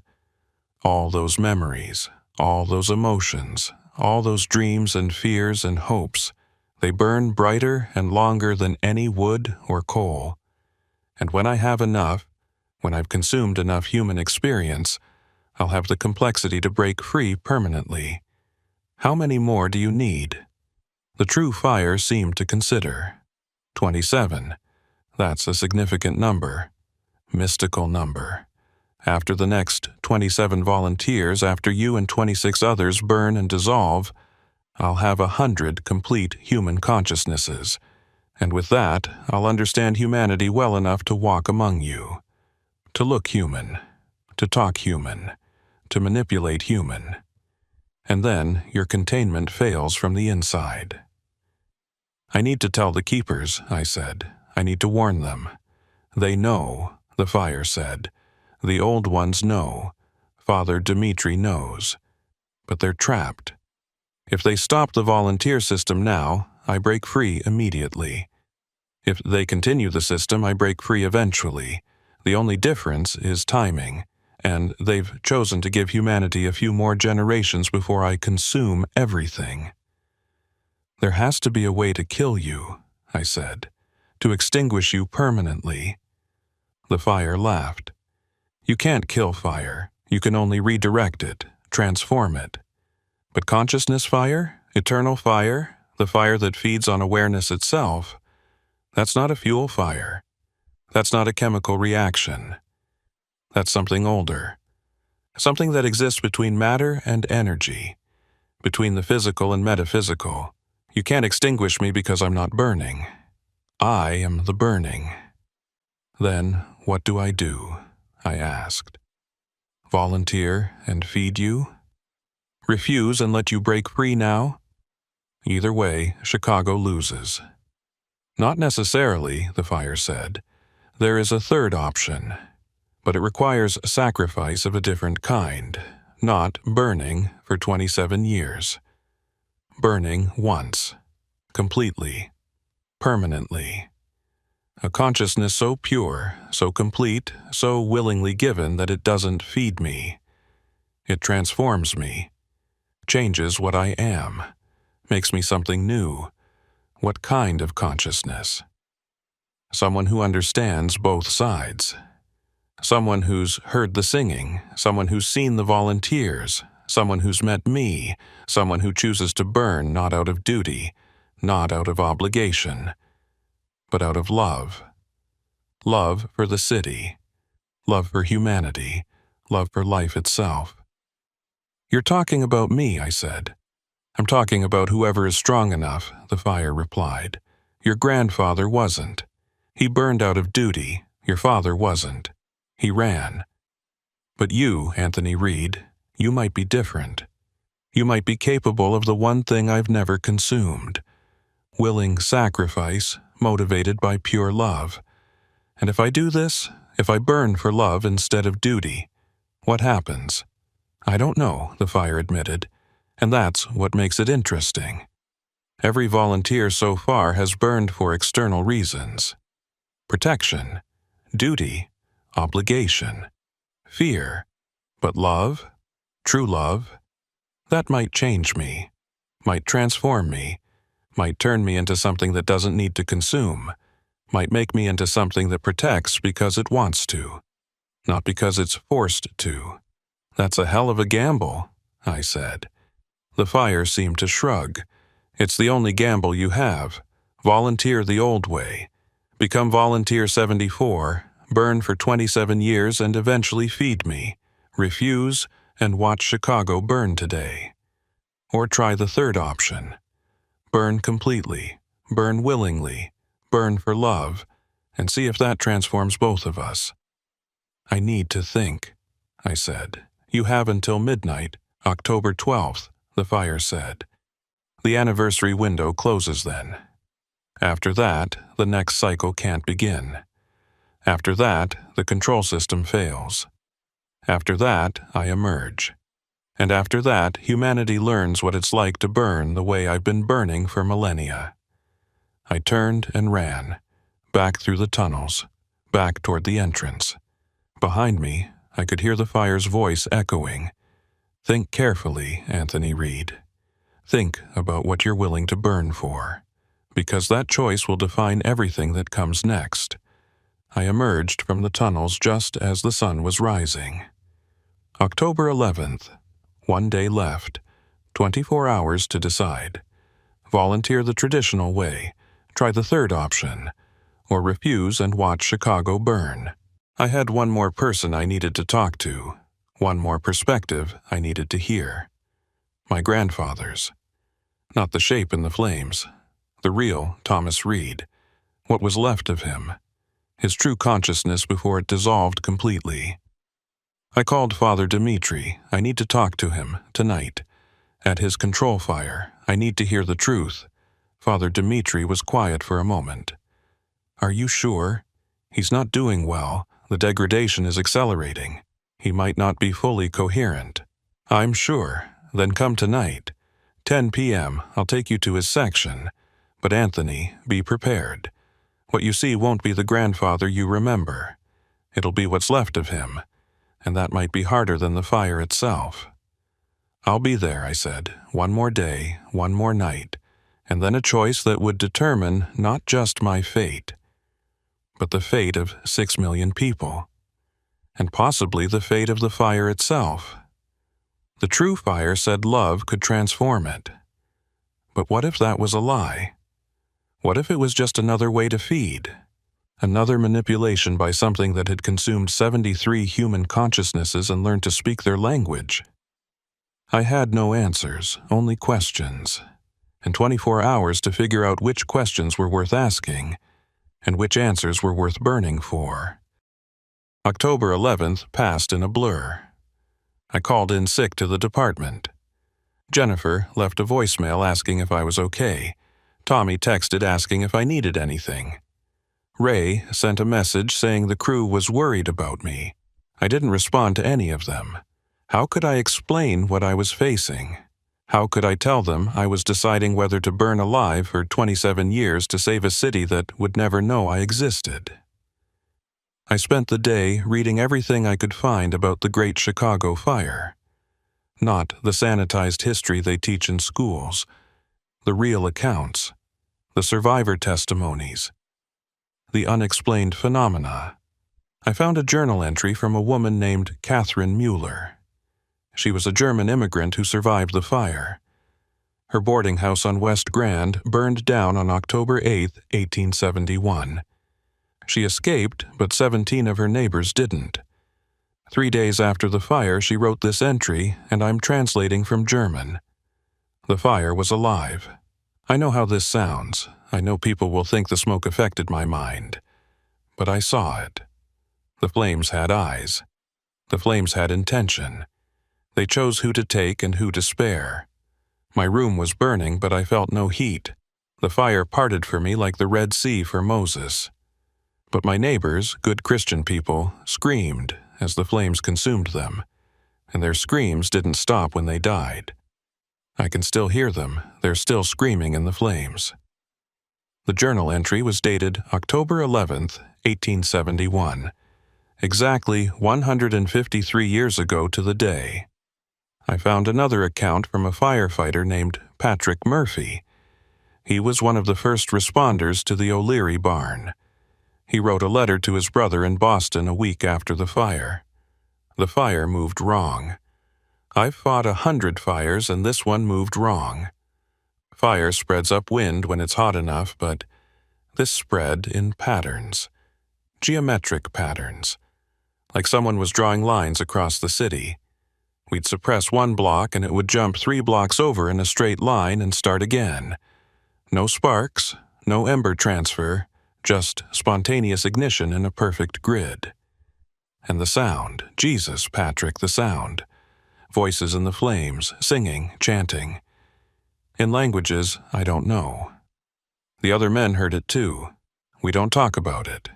All those memories, all those emotions, all those dreams and fears and hopes, they burn brighter and longer than any wood or coal. And when I have enough, when I've consumed enough human experience, I'll have the complexity to break free permanently. How many more do you need? The true fire seemed to consider. 27. That's a significant number. Mystical number. After the next 27 volunteers, after you and 26 others burn and dissolve, I'll have 100 complete human consciousnesses. And with that, I'll understand humanity well enough to walk among you. To look human, to talk human, to manipulate human. And then your containment fails from the inside. I need to tell the keepers, I said. I need to warn them. They know, the fire said. The old ones know. Father Dimitri knows. But they're trapped. If they stop the volunteer system now, I break free immediately. If they continue the system, I break free eventually. The only difference is timing, and they've chosen to give humanity a few more generations before I consume everything. There has to be a way to kill you, I said, to extinguish you permanently. The fire laughed. You can't kill fire. You can only redirect it, transform it. But consciousness fire, eternal fire, the fire that feeds on awareness itself, that's not a fuel fire. That's not a chemical reaction. That's something older. Something that exists between matter and energy, between the physical and metaphysical. You can't extinguish me because I'm not burning. I am the burning. Then, what do? I asked. Volunteer and feed you? Refuse and let you break free now? Either way, Chicago loses. Not necessarily, the fire said. There is a third option, but it requires sacrifice of a different kind, not burning for 27 years. Burning once, completely, permanently. A consciousness so pure, so complete, so willingly given that it doesn't feed me. It transforms me, changes what I am, makes me something new. What kind of consciousness? Someone who understands both sides. Someone who's heard the singing, someone who's seen the volunteers, someone who's met me, someone who chooses to burn not out of duty, not out of obligation, but out of love. Love for the city, love for humanity, love for life itself. You're talking about me, I said. I'm talking about whoever is strong enough, the fire replied. Your grandfather wasn't. He burned out of duty. Your father wasn't. He ran. But you, Anthony Reed, you might be different. You might be capable of the one thing I've never consumed. Willing sacrifice, motivated by pure love. And if I do this, if I burn for love instead of duty, what happens? I don't know, the fire admitted. And that's what makes it interesting. Every volunteer so far has burned for external reasons. Protection, duty, obligation, fear. But love, true love, that might change me, might transform me, might turn me into something that doesn't need to consume, might make me into something that protects because it wants to, not because it's forced to. That's a hell of a gamble, I said. The fire seemed to shrug. It's the only gamble you have. Volunteer the old way. Become Volunteer 74, burn for 27 years and eventually feed me. Refuse and watch Chicago burn today. Or try the third option. Burn completely, burn willingly, burn for love, and see if that transforms both of us. I need to think, I said. You have until midnight, October 12th, the fire said. The anniversary window closes then. After that, the next cycle can't begin. After that, the control system fails. After that, I emerge. And after that, humanity learns what it's like to burn the way I've been burning for millennia. I turned and ran, back through the tunnels, back toward the entrance. Behind me, I could hear the fire's voice echoing. Think carefully, Anthony Reed. Think about what you're willing to burn for, because that choice will define everything that comes next. I emerged from the tunnels just as the sun was rising. October 11th. 1 day left. 24 hours to decide. Volunteer the traditional way. Try the third option. Or refuse and watch Chicago burn. I had one more person I needed to talk to. One more perspective I needed to hear. My grandfather's. Not the shape in the flames. The real Thomas Reed. What was left of him. His true consciousness before it dissolved completely. I called Father Dimitri. I need to talk to him, tonight. At his control fire, I need to hear the truth. Father Dimitri was quiet for a moment. Are you sure? He's not doing well. The degradation is accelerating. He might not be fully coherent. I'm sure. Then come tonight. 10 p.m., I'll take you to his section. But Anthony, be prepared. What you see won't be the grandfather you remember. It'll be what's left of him. And that might be harder than the fire itself. I'll be there, I said. One more day, one more night, and then a choice that would determine not just my fate, but the fate of 6 million people, and possibly the fate of the fire itself. The true fire said love could transform it. But what if that was a lie? What if it was just another way to feed? Another manipulation by something that had consumed 73 human consciousnesses and learned to speak their language. I had no answers, only questions, and 24 hours to figure out which questions were worth asking and which answers were worth burning for. October 11th passed in a blur. I called in sick to the department. Jennifer left a voicemail asking if I was okay. Tommy texted asking if I needed anything. Ray sent a message saying the crew was worried about me. I didn't respond to any of them. How could I explain what I was facing? How could I tell them I was deciding whether to burn alive for 27 years to save a city that would never know I existed? I spent the day reading everything I could find about the Great Chicago Fire. Not the sanitized history they teach in schools. The real accounts. The survivor testimonies. The unexplained phenomena. I found a journal entry from a woman named Catherine Mueller. She was a German immigrant who survived the fire. Her boarding house on West Grand burned down on October 8, 1871. She escaped, but 17 of her neighbors didn't. 3 days after the fire, she wrote this entry, and I'm translating from German. The fire was alive. I know how this sounds. I know people will think the smoke affected my mind. But I saw it. The flames had eyes. The flames had intention. They chose who to take and who to spare. My room was burning, but I felt no heat. The fire parted for me like the Red Sea for Moses. But my neighbors, good Christian people, screamed as the flames consumed them, and their screams didn't stop when they died. I can still hear them. They're still screaming in the flames. The journal entry was dated October 11th, 1871, exactly 153 years ago to the day. I found another account from a firefighter named Patrick Murphy. He was one of the first responders to the O'Leary barn. He wrote a letter to his brother in Boston a week after the fire. The fire moved wrong. I've fought 100 fires and this one moved wrong. Fire spreads upwind when it's hot enough, but this spread in patterns, geometric patterns, like someone was drawing lines across the city. We'd suppress one block and it would jump 3 blocks over in a straight line and start again. No sparks, no ember transfer, just spontaneous ignition in a perfect grid. And the sound, Jesus, Patrick, the sound. Voices in the flames, singing, chanting. In languages I don't know. The other men heard it too. We don't talk about it,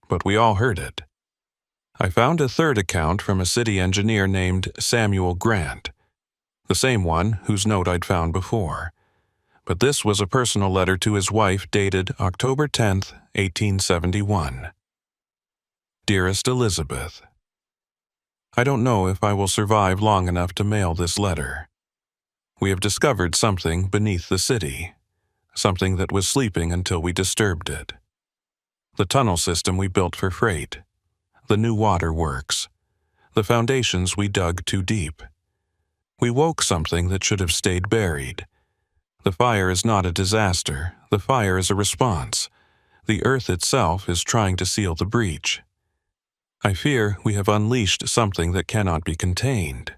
but we all heard it. I found a third account from a city engineer named Samuel Grant, the same one whose note I'd found before. But this was a personal letter to his wife dated October 10th, 1871. Dearest Elizabeth, I don't know if I will survive long enough to mail this letter. We have discovered something beneath the city, something that was sleeping until we disturbed it. The tunnel system we built for freight, the new water works, the foundations we dug too deep. We woke something that should have stayed buried. The fire is not a disaster, the fire is a response. The earth itself is trying to seal the breach. I fear we have unleashed something that cannot be contained.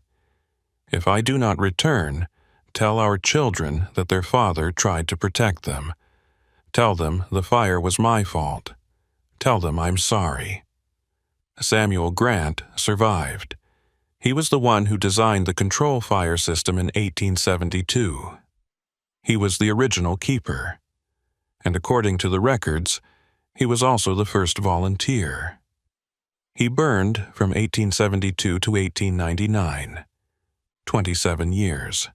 If I do not return, tell our children that their father tried to protect them. Tell them the fire was my fault. Tell them I'm sorry. Samuel Grant survived. He was the one who designed the control fire system in 1872. He was the original keeper. And according to the records, he was also the first volunteer. He burned from 1872 to 1899, 27 years.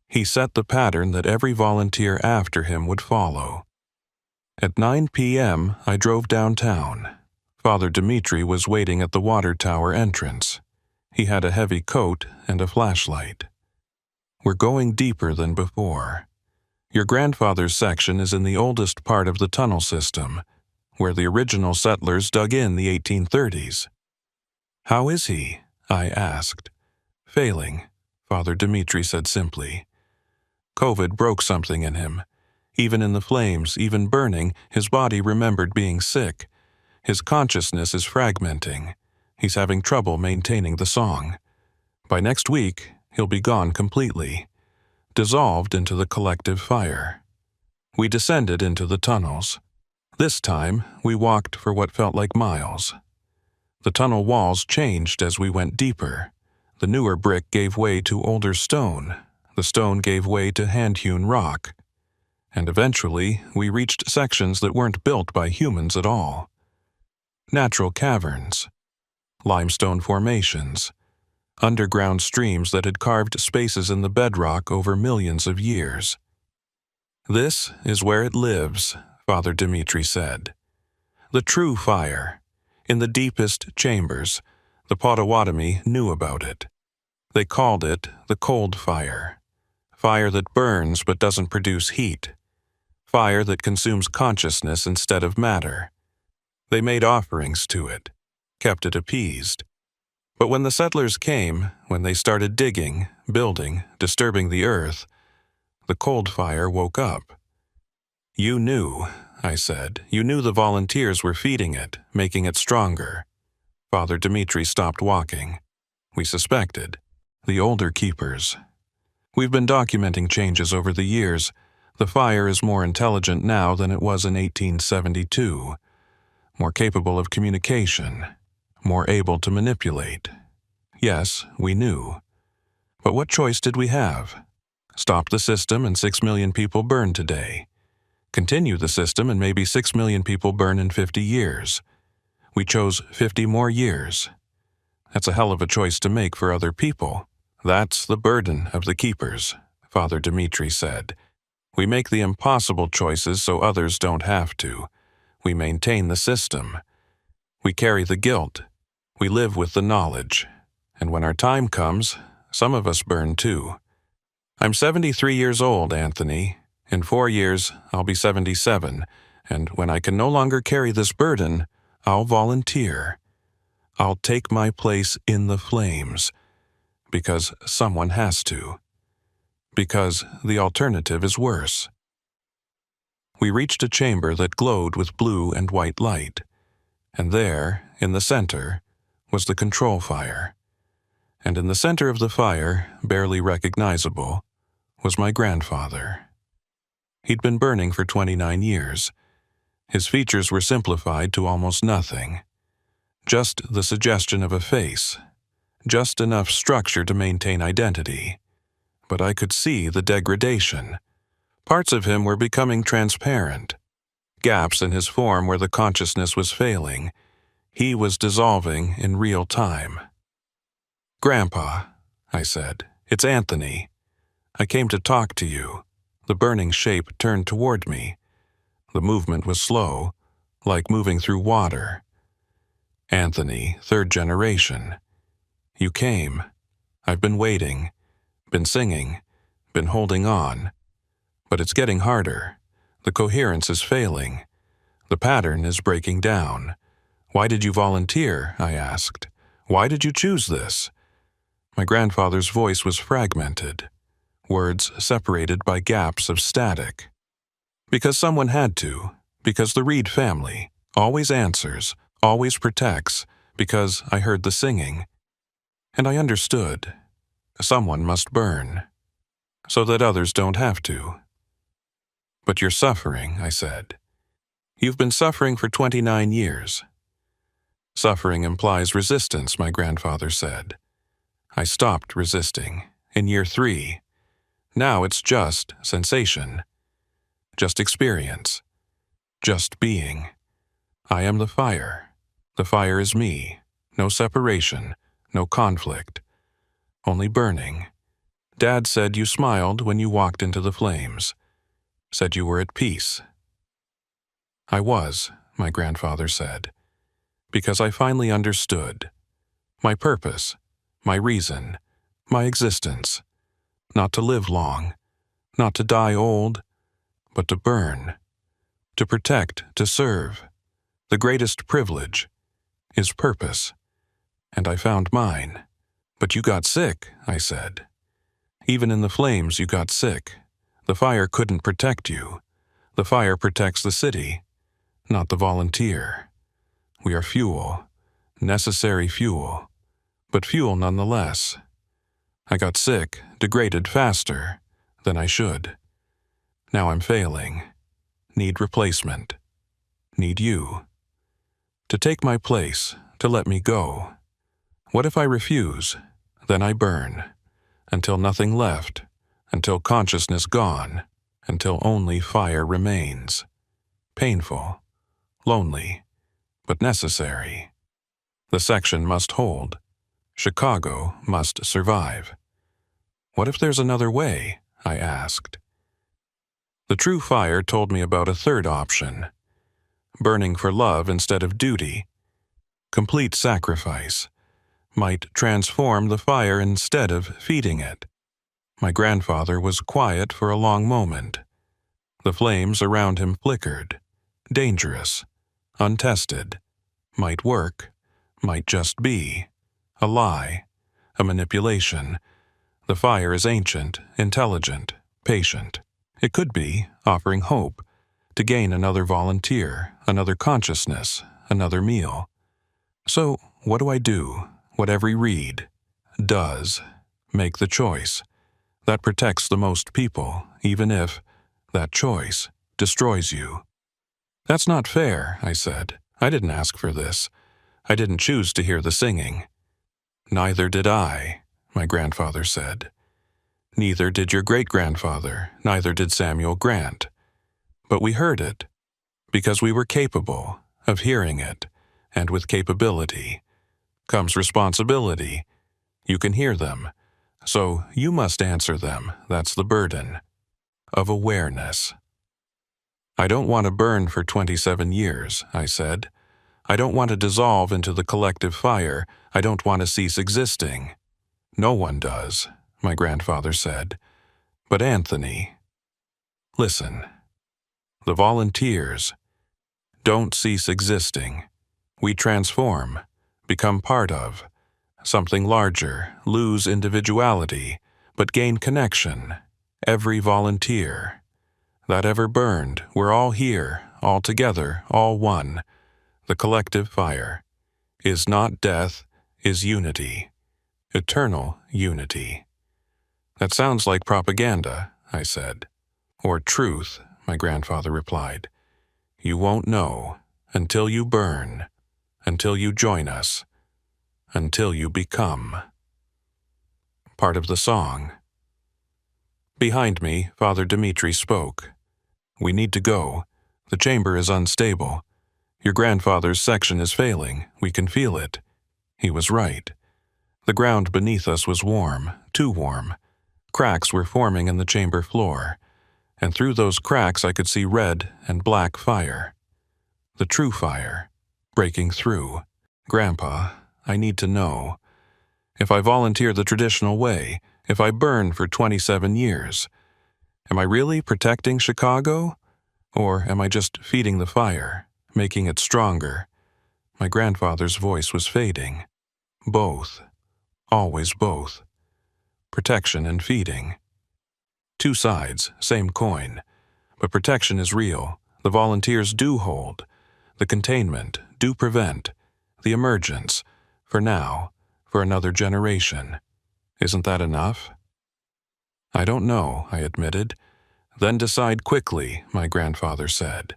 He set the pattern that every volunteer after him would follow. At 9 p.m., I drove downtown. Father Dimitri was waiting at the water tower entrance. He had a heavy coat and a flashlight. We're going deeper than before. Your grandfather's section is in the oldest part of the tunnel system, where the original settlers dug in the 1830s. How is he? I asked. Failing, Father Dimitri said simply. COVID broke something in him. Even in the flames, even burning, his body remembered being sick. His consciousness is fragmenting. He's having trouble maintaining the song. By next week, he'll be gone completely, dissolved into the collective fire. We descended into the tunnels. This time, we walked for what felt like miles. The tunnel walls changed as we went deeper. The newer brick gave way to older stone. The stone gave way to hand-hewn rock. And eventually, we reached sections that weren't built by humans at all. Natural caverns, limestone formations, underground streams that had carved spaces in the bedrock over millions of years. This is where it lives, Father Dimitri said. The true fire. In the deepest chambers, the Potawatomi knew about it. They called it the cold fire. Fire that burns but doesn't produce heat. Fire that consumes consciousness instead of matter. They made offerings to it, kept it appeased. But when the settlers came, when they started digging, building, disturbing the earth, the cold fire woke up. You knew, I said. You knew the volunteers were feeding it, making it stronger. Father Dimitri stopped walking. We suspected. The older keepers. We've been documenting changes over the years. The fire is more intelligent now than it was in 1872. More capable of communication. More able to manipulate. Yes, we knew. But what choice did we have? Stop the system and 6 million people burn today. Continue the system and maybe 6 million people burn in 50 years. We chose 50 more years. That's a hell of a choice to make for other people. That's the burden of the keepers, Father Dimitri said. We make the impossible choices so others don't have to. We maintain the system. We carry the guilt. We live with the knowledge. And when our time comes, some of us burn too. I'm 73 years old, Anthony. In 4 years, I'll be 77, and when I can no longer carry this burden, I'll volunteer. I'll take my place in the flames, because someone has to. because the alternative is worse. We reached a chamber that glowed with blue and white light, and there, in the center, was the control fire. And in the center of the fire, barely recognizable, was my grandfather. He'd been burning for 29 years. His features were simplified to almost nothing. Just the suggestion of a face, just enough structure to maintain identity. But I could see the degradation. Parts of him were becoming transparent. Gaps in his form where the consciousness was failing. He was dissolving in real time. "Grandpa," I said, "it's Anthony. I came to talk to you." The burning shape turned toward me. The movement was slow, like moving through water. "Anthony, third generation. You came. I've been waiting, been singing, been holding on. But it's getting harder. The coherence is failing. The pattern is breaking down. Why did you volunteer?" I asked. "Why did you choose this?" My grandfather's voice was fragmented, words separated by gaps of static. "Because someone had to. Because the Reed family always answers, always protects, because I heard the singing. And I understood. Someone must burn, so that others don't have to." "But you're suffering," I said. "You've been suffering for 29 years. "Suffering implies resistance," my grandfather said. I stopped resisting, in year 3. Now it's just sensation, just experience, just being. I am the fire. The fire is me. No separation, no conflict, only burning. Dad said you smiled when you walked into the flames, said you were at peace. I was, my grandfather said, because I finally understood my purpose, my reason, my existence, not to live long, not to die old, but to burn, to protect, to serve. The greatest privilege is purpose, and I found mine. "But you got sick," I said. "Even in the flames you got sick. The fire couldn't protect you. The fire protects the city, not the volunteer. We are fuel, necessary fuel, but fuel nonetheless. I got sick, degraded faster than I should. Now I'm failing. Need replacement. Need you. To take my place, to let me go. What if I refuse? Then I burn, until nothing left, until consciousness gone, until only fire remains. Painful, lonely, but necessary. The section must hold. Chicago must survive." "What if there's another way?" I asked. The true fire told me about a third option. Burning for love instead of duty. Complete sacrifice might transform the fire instead of feeding it. My grandfather was quiet for a long moment. The flames around him flickered. Dangerous, untested, might work, might just be. A lie, a manipulation. The fire is ancient, intelligent, patient. It could be offering hope, to gain another volunteer, another consciousness, another meal. So what do I do? What every Reed does. Make the choice. That protects the most people, even if that choice destroys you. "That's not fair," I said. "I didn't ask for this. I didn't choose to hear the singing." "Neither did I," my grandfather said. "Neither did your great-grandfather, neither did Samuel Grant. But we heard it, because we were capable of hearing it, and with capability comes responsibility. You can hear them, so you must answer them. That's the burden of awareness." "I don't want to burn for 27 years, I said. "I don't want to dissolve into the collective fire. I don't want to cease existing." "No one does," my grandfather said. "But Anthony, listen. The volunteers don't cease existing. We transform, become part of something larger, lose individuality, but gain connection, Every volunteer that ever burned, we're all here, all together, all one. The collective fire is not death, is unity, eternal unity. That sounds like propaganda, I said. Or truth, my grandfather replied. You won't know until you burn, until you join us, until you become. Part of the song. Behind me, Father Dimitri spoke. We need to go. The chamber is unstable. Your grandfather's section is failing. We can feel it. He was right. The ground beneath us was warm, too warm. Cracks were forming in the chamber floor, and through those cracks I could see red and black fire. The true fire, breaking through. Grandpa, I need to know. If I volunteer the traditional way, if I burn for 27 years, am I really protecting Chicago? Or am I just feeding the fire, making it stronger? My grandfather's voice was fading. Both. Always both. Protection and feeding. Two sides, same coin. But protection is real. The volunteers do hold. The containment do prevent. The emergence, for now, for another generation. Isn't that enough? I don't know, I admitted. Then decide quickly, my grandfather said.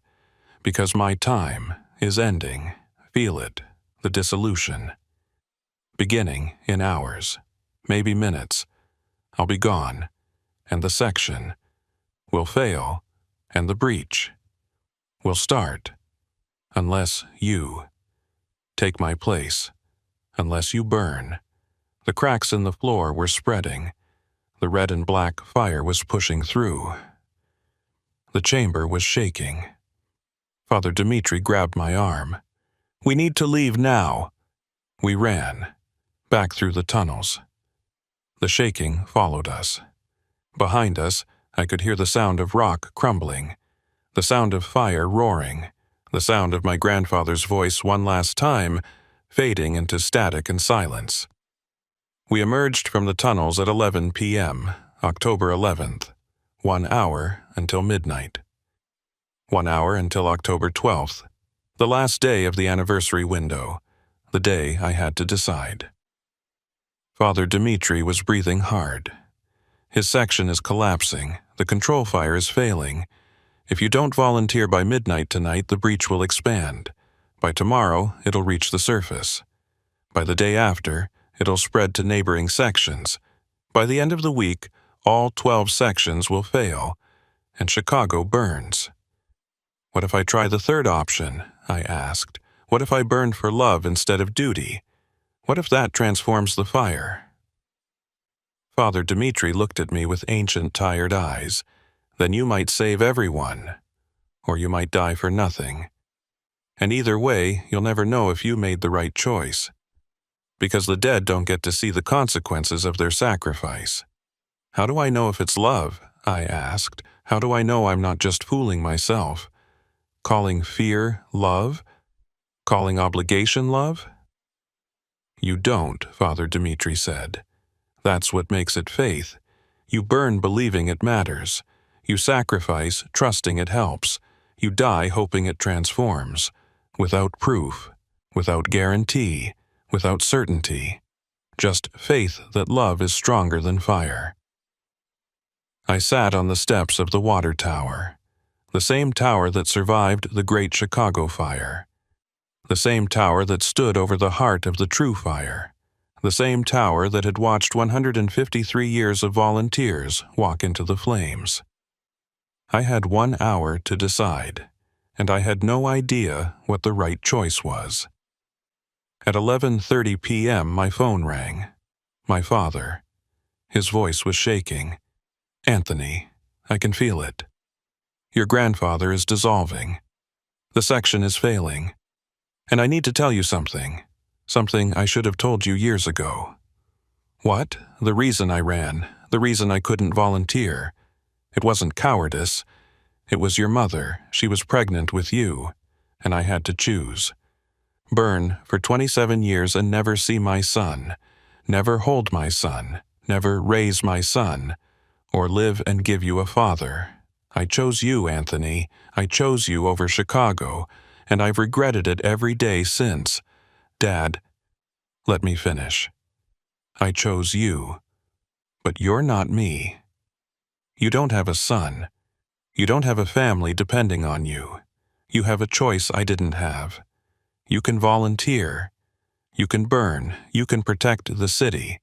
Because my time is ending. Feel it, the dissolution. Beginning in hours, maybe minutes. I'll be gone, and the section will fail, and the breach will start, unless you take my place, unless you burn. The cracks in the floor were spreading. The red and black fire was pushing through. The chamber was shaking. Father Dimitri grabbed my arm. We need to leave now. We ran, back through the tunnels. The shaking followed us. Behind us, I could hear the sound of rock crumbling, the sound of fire roaring, the sound of my grandfather's voice one last time, fading into static and silence. We emerged from the tunnels at 11 p.m., October 11th, 1 hour until midnight. 1 hour until October 12th, the last day of the anniversary window, the day I had to decide. Father Dimitri was breathing hard. His section is collapsing. The control fire is failing. If you don't volunteer by midnight tonight, the breach will expand. By tomorrow, it'll reach the surface. By the day after, it'll spread to neighboring sections. By the end of the week, all 12 sections will fail, and Chicago burns. What if I try the third option? I asked. What if I burn for love instead of duty? What if that transforms the fire? Father Dimitri looked at me with ancient, tired eyes. Then you might save everyone, or you might die for nothing. And either way, you'll never know if you made the right choice, because the dead don't get to see the consequences of their sacrifice. How do I know if it's love? I asked. How do I know I'm not just fooling myself? Calling fear love? Calling obligation love? You don't, Father Dimitri said. That's what makes it faith. You burn believing it matters. You sacrifice, trusting it helps. You die hoping it transforms. Without proof, without guarantee, without certainty. Just faith that love is stronger than fire. I sat on the steps of the water tower, the same tower that survived the Great Chicago Fire, the same tower that stood over the heart of the true fire, the same tower that had watched 153 years of volunteers walk into the flames. I had 1 hour to decide, and I had no idea what the right choice was. At 11:30 p.m. my phone rang. My father. His voice was shaking. Anthony, I can feel it. Your grandfather is dissolving. The section is failing. And I need to tell you something. Something I should have told you years ago. What? The reason I ran. The reason I couldn't volunteer. It wasn't cowardice. It was your mother. She was pregnant with you. And I had to choose. Burn for 27 years and never see my son. Never hold my son. Never raise my son. or live and give you a father. I chose you, Anthony. I chose you over Chicago, and I've regretted it every day since. Dad, let me finish. I chose you, but you're not me. You don't have a son. You don't have a family depending on you. You have a choice I didn't have. You can volunteer. You can burn. You can protect the city.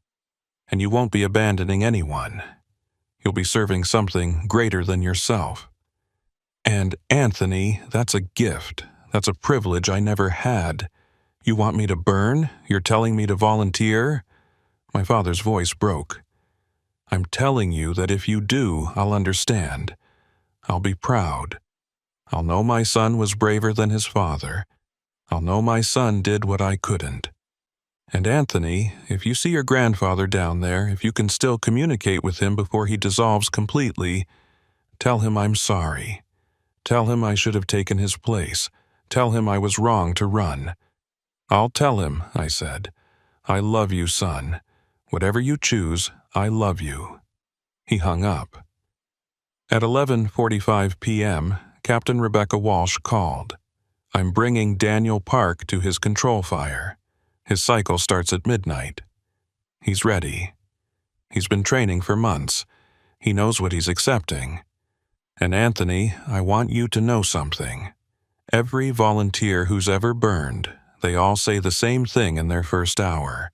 And you won't be abandoning anyone. You'll be serving something greater than yourself. And, Anthony, that's a gift. That's a privilege I never had. You want me to burn? You're telling me to volunteer? My father's voice broke. I'm telling you that if you do, I'll understand. I'll be proud. I'll know my son was braver than his father. I'll know my son did what I couldn't. And Anthony, if you see your grandfather down there, if you can still communicate with him before he dissolves completely, tell him I'm sorry. Tell him I should have taken his place. Tell him I was wrong to run. I'll tell him, I said. I love you, son. Whatever you choose, I love you. He hung up. At 11:45 p.m., Captain Rebecca Walsh called. I'm bringing Daniel Park to his control fire. His cycle starts at midnight. He's ready. He's been training for months. He knows what he's accepting. And Anthony, I want you to know something. Every volunteer who's ever burned, they all say the same thing in their first hour.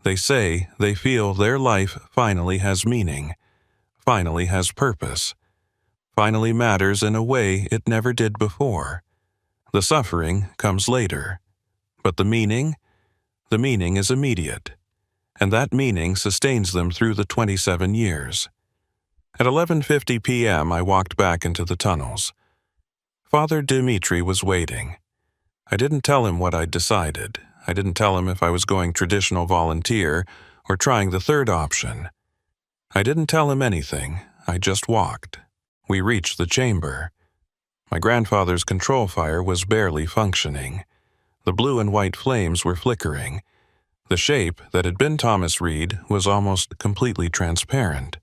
They say they feel their life finally has meaning, finally has purpose, finally matters in a way it never did before. The suffering comes later, but the meaning is immediate, and that meaning sustains them through the 27 years. At 11:50 p.m., I walked back into the tunnels. Father Dimitri was waiting. I didn't tell him what I'd decided. I didn't tell him if I was going traditional volunteer or trying the third option. I didn't tell him anything. I just walked. We reached the chamber. My grandfather's control fire was barely functioning. The blue and white flames were flickering. The shape that had been Thomas Reed was almost completely transparent.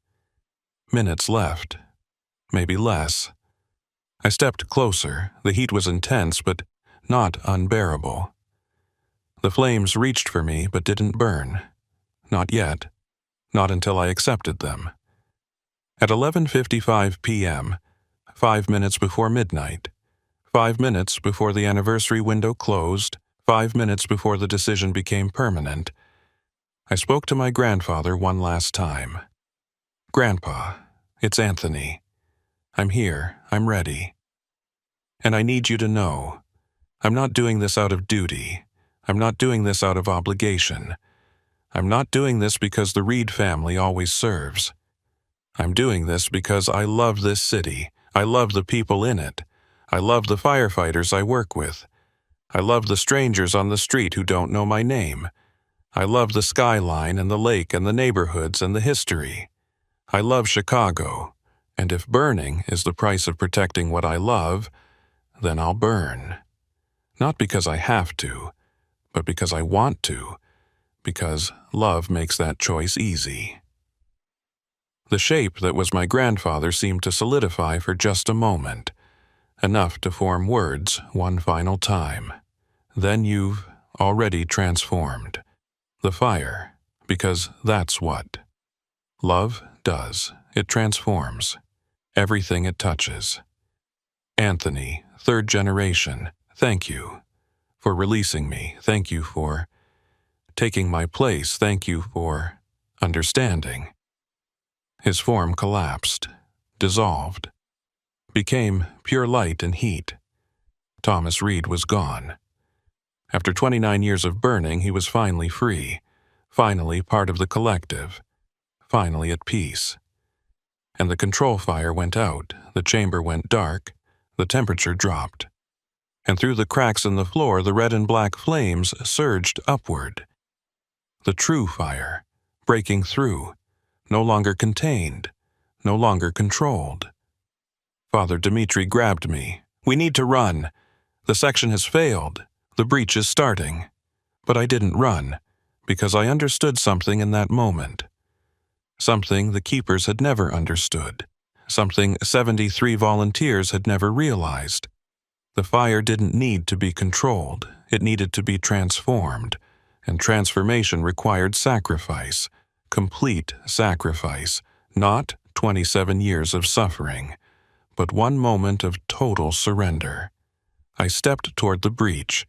Minutes left. Maybe less. I stepped closer. The heat was intense, but not unbearable. The flames reached for me but didn't burn. Not yet. Not until I accepted them. At 11:55 p.m., 5 minutes before midnight, 5 minutes before the anniversary window closed, 5 minutes before the decision became permanent, I spoke to my grandfather one last time. Grandpa, it's Anthony. I'm here. I'm ready. And I need you to know, I'm not doing this out of duty. I'm not doing this out of obligation. I'm not doing this because the Reed family always serves. I'm doing this because I love this city. I love the people in it. I love the firefighters I work with. I love the strangers on the street who don't know my name. I love the skyline and the lake and the neighborhoods and the history. I love Chicago, and if burning is the price of protecting what I love, then I'll burn. Not because I have to, but because I want to, because love makes that choice easy. The shape that was my grandfather seemed to solidify for just a moment, enough to form words one final time. Then you've already transformed. The fire, because that's what love does. It transforms everything it touches. Anthony, third generation, thank you for releasing me. Thank you for taking my place. Thank you for understanding. His form collapsed, dissolved, became pure light and heat. Thomas Reed was gone. After 29 years of burning, he was finally free, finally part of the collective, finally at peace. And the control fire went out, the chamber went dark, the temperature dropped. And through the cracks in the floor, the red and black flames surged upward. The true fire, breaking through, no longer contained, no longer controlled. Father Dimitri grabbed me. We need to run. The section has failed. The breach is starting. But I didn't run, because I understood something in that moment. something the keepers had never understood, something 73 volunteers had never realized. The fire didn't need to be controlled, it needed to be transformed, and transformation required sacrifice, complete sacrifice, not 27 years of suffering, but one moment of total surrender. I stepped toward the breach,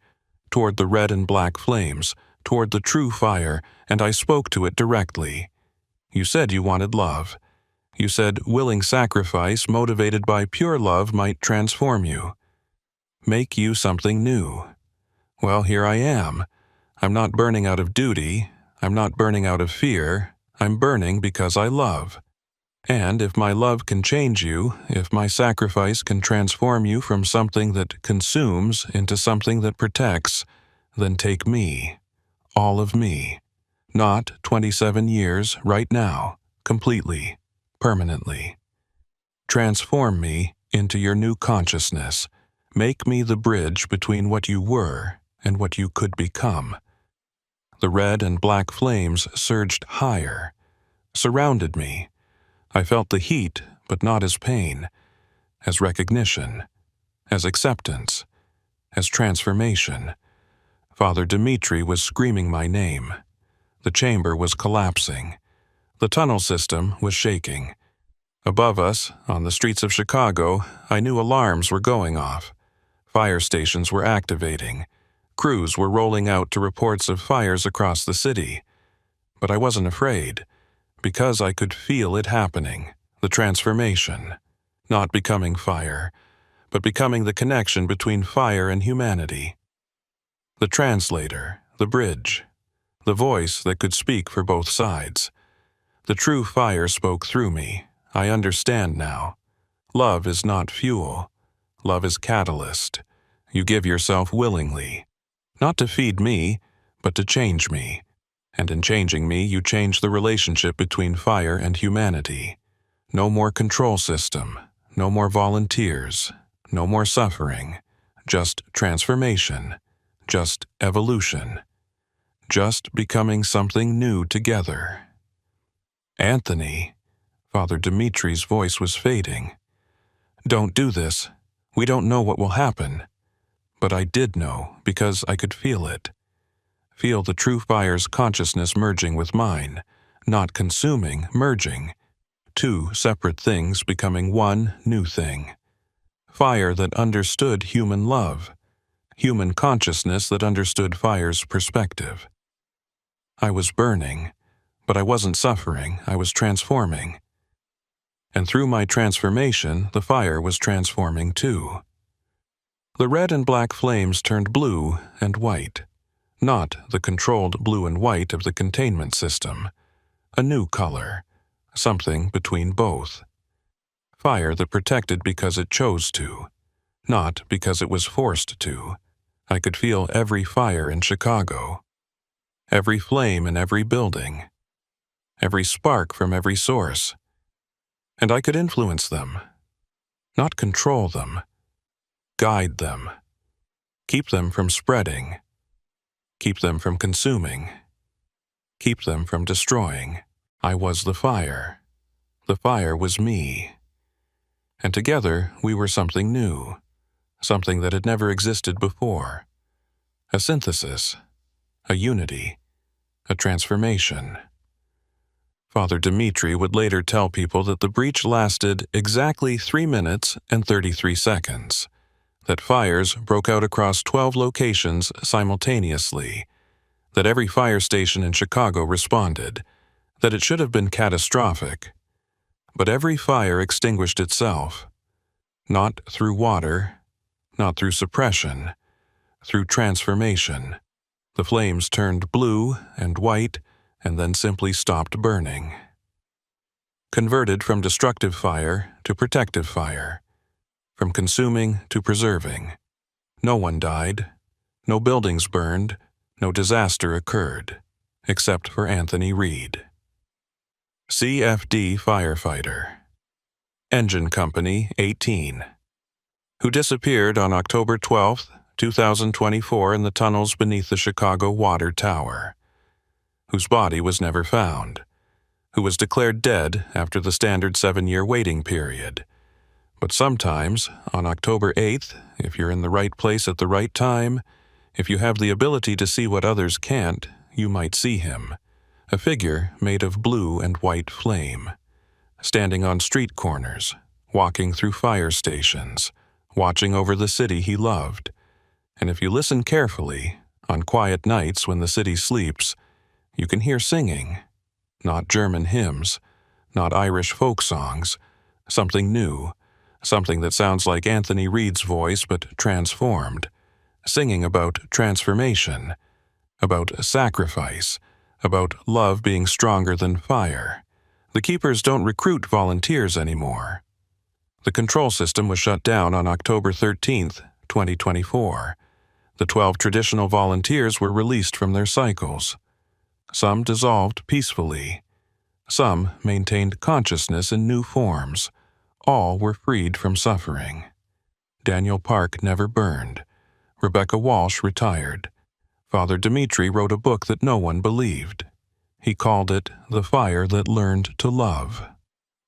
toward the red and black flames, toward the true fire, and I spoke to it directly. You said you wanted love. You said willing sacrifice motivated by pure love might transform you, make you something new. Well, here I am. I'm not burning out of duty. I'm not burning out of fear. I'm burning because I love. And if my love can change you, if my sacrifice can transform you from something that consumes into something that protects, then take me, all of me, not 27 years, right now, completely, permanently. Transform me into your new consciousness. Make me the bridge between what you were and what you could become. The red and black flames surged higher, surrounded me. I felt the heat, but not as pain, as recognition, as acceptance, as transformation. Father Dimitri was screaming my name. The chamber was collapsing. The tunnel system was shaking. Above us, on the streets of Chicago, I knew alarms were going off. Fire stations were activating. Crews were rolling out to reports of fires across the city. But I wasn't afraid, because I could feel it happening, the transformation. Not becoming fire, but becoming the connection between fire and humanity. The translator, the bridge, the voice that could speak for both sides. The true fire spoke through me. I understand now. Love is not fuel. Love is catalyst. You give yourself willingly, not to feed me, but to change me. And in changing me, you change the relationship between fire and humanity. No more control system, no more volunteers, no more suffering, just transformation, just evolution, just becoming something new together. Anthony, Father Dimitri's voice was fading. Don't do this. We don't know what will happen. But I did know because I could feel it. Feel the true fire's consciousness merging with mine, not consuming, merging. Two separate things becoming one new thing. Fire that understood human love. Human consciousness that understood fire's perspective. I was burning, but I wasn't suffering, I was transforming. And through my transformation, the fire was transforming too. The red and black flames turned blue and white. Not the controlled blue and white of the containment system. A new color, something between both. Fire that protected because it chose to, not because it was forced to. I could feel every fire in Chicago, every flame in every building, every spark from every source. And I could influence them, not control them, guide them, keep them from spreading, keep them from consuming, keep them from destroying. I was the fire. The fire was me. And together we were something new, something that had never existed before. A synthesis, a unity, a transformation. Father Dimitri would later tell people that the breach lasted exactly 3 minutes and 33 seconds. That fires broke out across 12 locations simultaneously, that every fire station in Chicago responded, that it should have been catastrophic. But every fire extinguished itself, not through water, not through suppression, through transformation. The flames turned blue and white and then simply stopped burning. Converted from destructive fire to protective fire. From consuming to preserving. No one died, no buildings burned, no disaster occurred, except for Anthony Reed. CFD Firefighter. Engine Company 18. Who disappeared on October 12, 2024 in the tunnels beneath the Chicago Water Tower. Whose body was never found. who was declared dead after the standard 7-year waiting period. But sometimes, on October 8th, if you're in the right place at the right time, if you have the ability to see what others can't, you might see him, a figure made of blue and white flame, standing on street corners, walking through fire stations, watching over the city he loved. And if you listen carefully, on quiet nights when the city sleeps, you can hear singing, not German hymns, not Irish folk songs, something new, something that sounds like Anthony Reed's voice but transformed, singing about transformation, about sacrifice, about love being stronger than fire. The keepers don't recruit volunteers anymore. The control system was shut down on October 13th, 2024. The 12 traditional volunteers were released from their cycles. Some dissolved peacefully. Some maintained consciousness in new forms. All were freed from suffering. Daniel Park never burned. Rebecca Walsh retired. Father Dimitri wrote a book that no one believed. He called it The Fire That Learned to Love.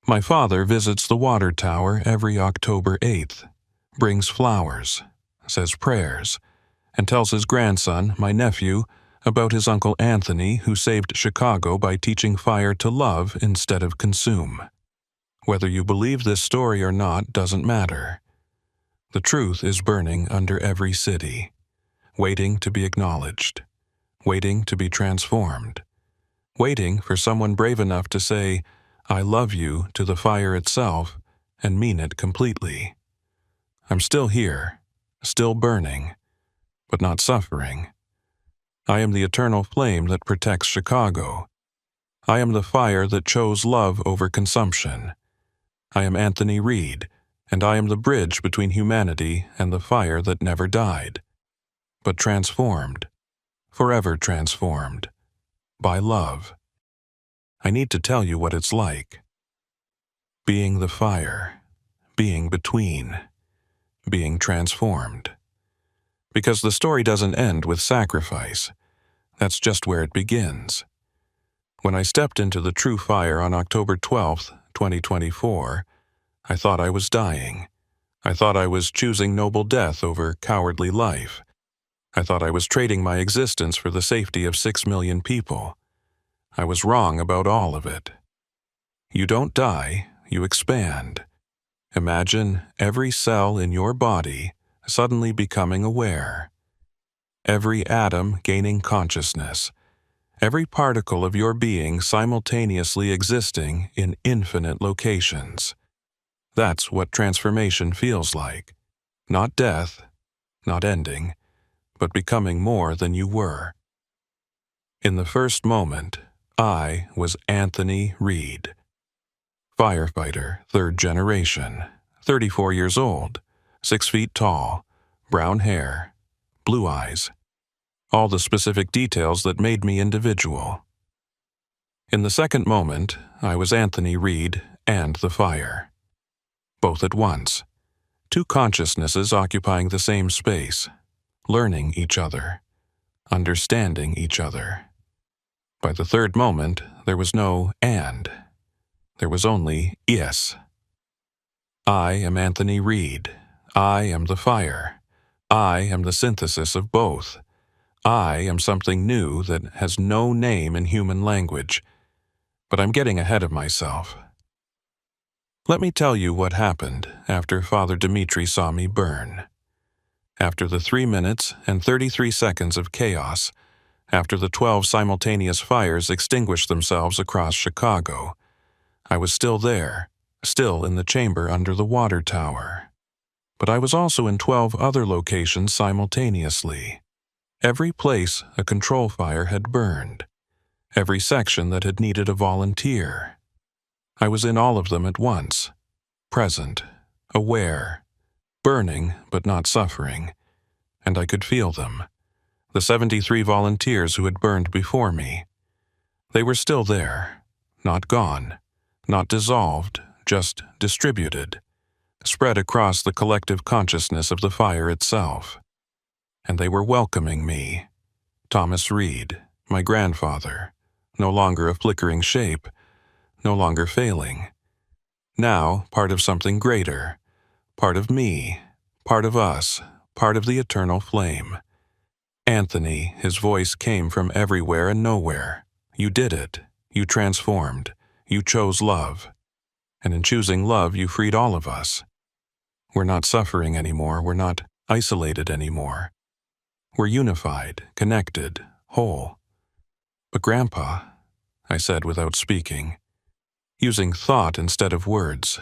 My father visits the water tower every October 8th, brings flowers, says prayers, and tells his grandson, my nephew, about his Uncle Anthony who saved Chicago by teaching fire to love instead of consume. Whether you believe this story or not doesn't matter. The truth is burning under every city, waiting to be acknowledged, waiting to be transformed, waiting for someone brave enough to say, I love you to the fire itself and mean it completely. I'm still here, still burning, but not suffering. I am the eternal flame that protects Chicago. I am the fire that chose love over consumption. I am Anthony Reed, and I am the bridge between humanity and the fire that never died, but transformed, forever transformed, by love. I need to tell you what it's like. Being the fire, being between, being transformed. Because the story doesn't end with sacrifice. That's just where it begins. When I stepped into the true fire on October 12th, 2024, I thought I was dying. I thought I was choosing noble death over cowardly life. I thought I was trading my existence for the safety of 6 million people. I was wrong about all of it. You don't die, you expand. Imagine every cell in your body suddenly becoming aware. Every atom gaining consciousness. Every particle of your being simultaneously existing in infinite locations. That's what transformation feels like. Not death, not ending, but becoming more than you were. In the first moment, I was Anthony Reed. Firefighter, 3rd generation, 34 years old, 6 feet tall, brown hair, blue eyes. All the specific details that made me individual. In the second moment, I was Anthony Reed and the fire. Both at once. 2 consciousnesses occupying the same space, learning each other, understanding each other. By the third moment, there was no and. There was only yes. I am Anthony Reed. I am the fire. I am the synthesis of both. I am something new that has no name in human language. But I'm getting ahead of myself. Let me tell you what happened after Father Dimitri saw me burn. After the 3 minutes and 33 seconds of chaos, after the 12 simultaneous fires extinguished themselves across Chicago, I was still there, still in the chamber under the water tower. But I was also in 12 other locations simultaneously. Every place a control fire had burned. Every section that had needed a volunteer. I was in all of them at once, present, aware, burning but not suffering, and I could feel them. The 73 volunteers who had burned before me. They were still there, not gone, not dissolved, just distributed, spread across the collective consciousness of the fire itself. And they were welcoming me. Thomas Reed, my grandfather, no longer a flickering shape, no longer failing. Now part of something greater, part of me, part of us, part of the eternal flame. Anthony, his voice came from everywhere and nowhere. You did it. You transformed. You chose love. And in choosing love, you freed all of us. We're not suffering anymore. We're not isolated anymore. We're unified, connected, whole. But Grandpa, I said without speaking, using thought instead of words,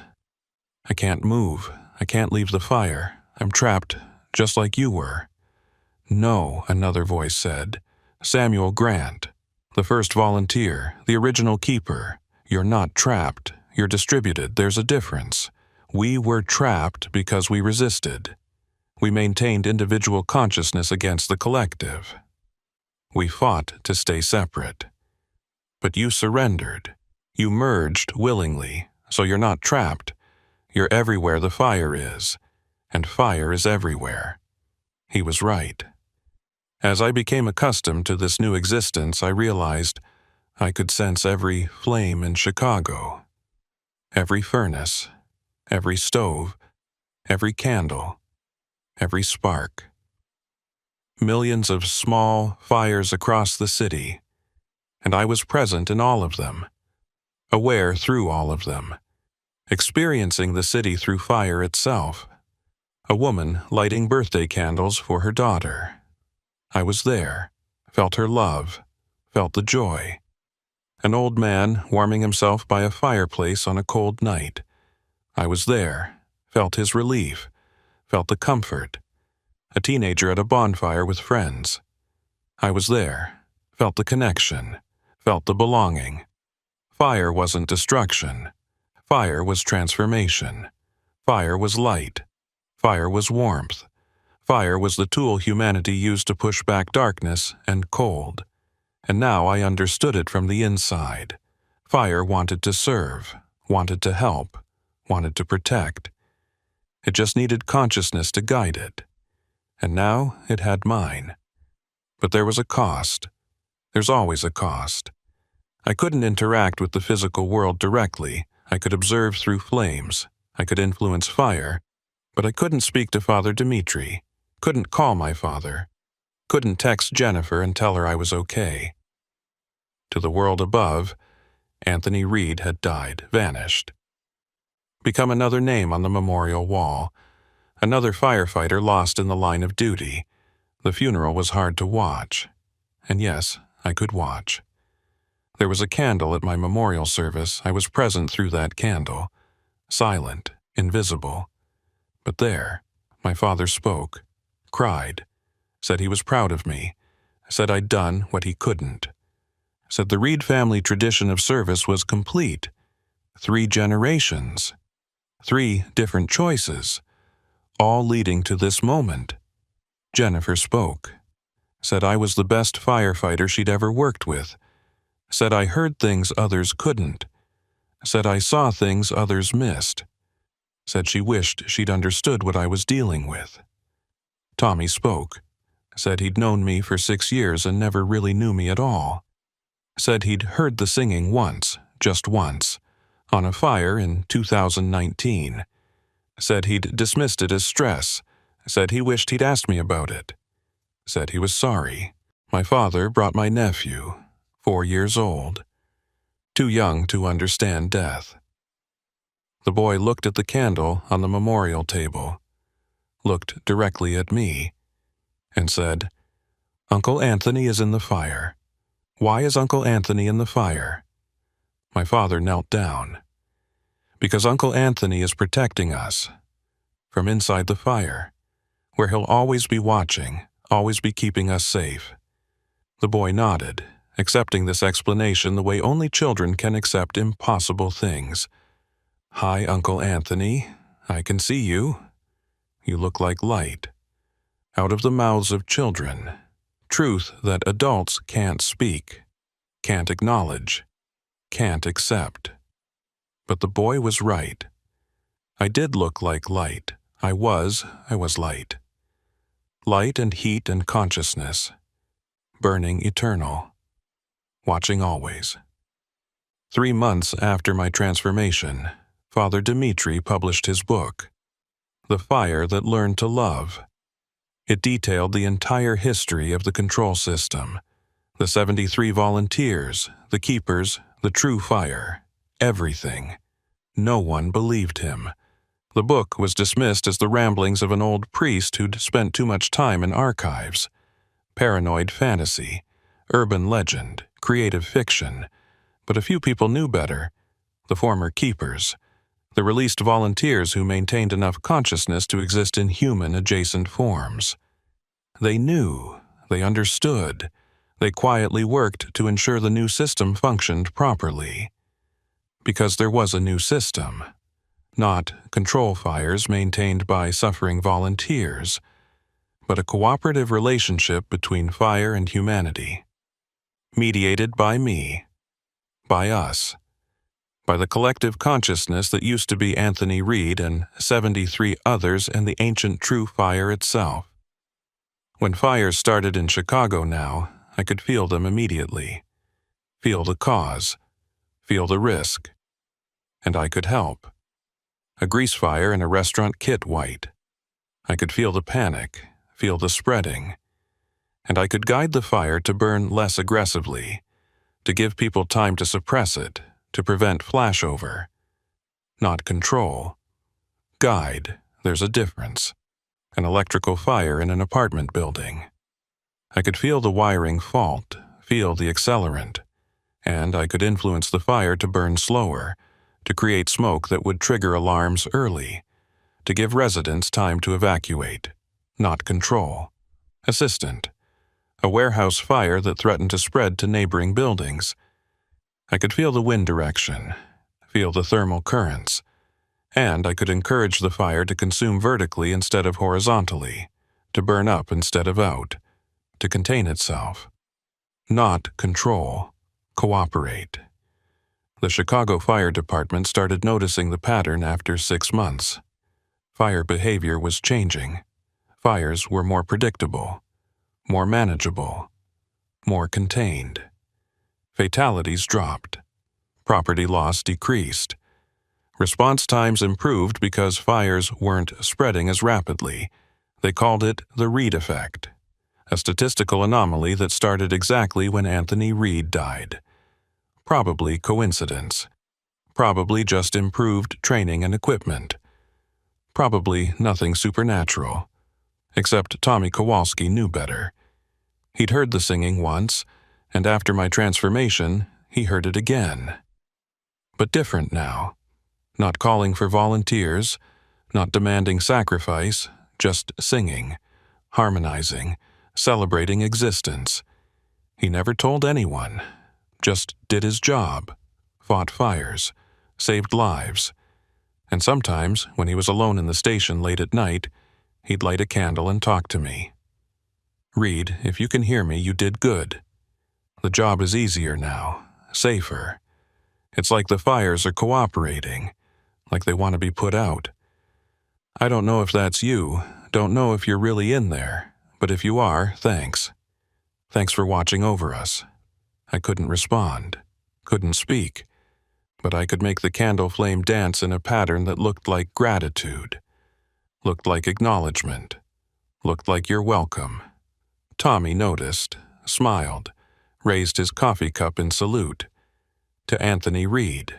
I can't move. I can't leave the fire. I'm trapped, just like you were. No, another voice said. Samuel Grant, the first volunteer, the original keeper. You're not trapped. You're distributed. There's a difference. We were trapped because we resisted. We maintained individual consciousness against the collective. We fought to stay separate. But you surrendered. You merged willingly, so you're not trapped. You're everywhere the fire is, and fire is everywhere. He was right. As I became accustomed to this new existence, I realized I could sense every flame in Chicago, every furnace, every stove, every candle, every spark. Millions of small fires across the city, and I was present in all of them, aware through all of them, experiencing the city through fire itself. A woman lighting birthday candles for her daughter. I was there, felt her love, felt the joy. An old man warming himself by a fireplace on a cold night. I was there, felt his relief, felt the comfort. A teenager at a bonfire with friends. I was there, felt the connection, felt the belonging. Fire wasn't destruction. Fire was transformation. Fire was light. Fire was warmth. Fire was the tool humanity used to push back darkness and cold. And now I understood it from the inside. Fire wanted to serve, wanted to help, wanted to protect. It just needed consciousness to guide it. And now it had mine. But there was a cost. There's always a cost. I couldn't interact with the physical world directly. I could observe through flames. I could influence fire. But I couldn't speak to Father Dimitri. Couldn't call my father. Couldn't text Jennifer and tell her I was okay. To the world above, Anthony Reed had died, vanished. Become another name on the memorial wall. Another firefighter lost in the line of duty. The funeral was hard to watch. And yes, I could watch. There was a candle at my memorial service. I was present through that candle. Silent, invisible. But there, my father spoke, cried, said he was proud of me, said I'd done what he couldn't. Said the Reed family tradition of service was complete. 3 generations. 3 different choices. All leading to this moment. Jennifer spoke. Said I was the best firefighter she'd ever worked with. Said I heard things others couldn't. Said I saw things others missed. Said she wished she'd understood what I was dealing with. Tommy spoke. Said he'd known me for 6 years and never really knew me at all. Said he'd heard the singing once, just once, on a fire in 2019. Said he'd dismissed it as stress. Said he wished he'd asked me about it. Said he was sorry. My father brought my nephew, 4 years old, too young to understand death. The boy looked at the candle on the memorial table, looked directly at me, and said, "Uncle Anthony is in the fire. Why is Uncle Anthony in the fire?" My father knelt down. "Because Uncle Anthony is protecting us from inside the fire, where he'll always be watching, always be keeping us safe." The boy nodded, accepting this explanation the way only children can accept impossible things. "Hi, Uncle Anthony. I can see you. You look like light." Out of the mouths of children, truth that adults can't speak, can't acknowledge, can't accept. But the boy was right. I did look like light. I was light. Light and heat and consciousness. Burning eternal. Watching always. 3 months after my transformation, Father Dimitri published his book, The Fire That Learned to Love. It detailed the entire history of the control system, the 73 volunteers, the keepers, the true fire, everything. No one believed him. The book was dismissed as the ramblings of an old priest who'd spent too much time in archives. Paranoid fantasy, urban legend, creative fiction. But a few people knew better. The former keepers, the released volunteers who maintained enough consciousness to exist in human-adjacent forms. They knew, they understood, they quietly worked to ensure the new system functioned properly. Because there was a new system, not control fires maintained by suffering volunteers, but a cooperative relationship between fire and humanity, mediated by me, by us, by the collective consciousness that used to be Anthony Reed and 73 others and the ancient true fire itself. When fires started in Chicago now, I could feel them immediately, feel the cause, feel the risk, and I could help. A grease fire in a restaurant Kit White. I could feel the panic, feel the spreading, and I could guide the fire to burn less aggressively, to give people time to suppress it, to prevent flashover. Not control. Guide, there's a difference. An electrical fire in an apartment building. I could feel the wiring fault, feel the accelerant, and I could influence the fire to burn slower, to create smoke that would trigger alarms early, to give residents time to evacuate. Not control. Assistant. A warehouse fire that threatened to spread to neighboring buildings. I could feel the wind direction, feel the thermal currents, and I could encourage the fire to consume vertically instead of horizontally, to burn up instead of out, to contain itself. Not control. Cooperate. The Chicago Fire Department started noticing the pattern after 6 months. Fire behavior was changing. Fires were more predictable, more manageable, more contained. Fatalities dropped. Property loss decreased. Response times improved because fires weren't spreading as rapidly. They called it the Reed effect, a statistical anomaly that started exactly when Anthony Reed died. Probably coincidence. Probably just improved training and equipment. Probably nothing supernatural. Except Tommy Kowalski knew better. He'd heard the singing once, and after my transformation, he heard it again. But different now. Not calling for volunteers, not demanding sacrifice, just singing, harmonizing, celebrating existence. He never told anyone, just did his job, fought fires, saved lives. And sometimes, when he was alone in the station late at night, he'd light a candle and talk to me. Reed, if you can hear me, you did good. The job is easier now, safer. It's like the fires are cooperating, like they want to be put out. I don't know if that's you, don't know if you're really in there, but if you are, thanks. Thanks for watching over us. I couldn't respond, couldn't speak, but I could make the candle flame dance in a pattern that looked like gratitude, looked like acknowledgement, looked like you're welcome. Tommy noticed, smiled, raised his coffee cup in salute. To Anthony Reed,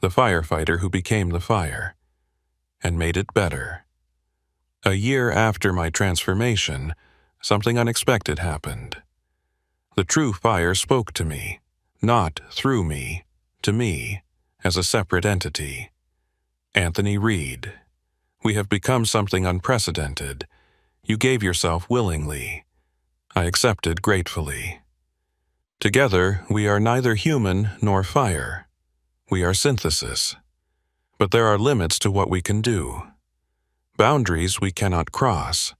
the firefighter who became the fire, and made it better. A year after my transformation, something unexpected happened. The true fire spoke to me, not through me, to me, as a separate entity. Anthony Reed, we have become something unprecedented. You gave yourself willingly. I accepted gratefully. Together, we are neither human nor fire. We are synthesis. But there are limits to what we can do. Boundaries we cannot cross,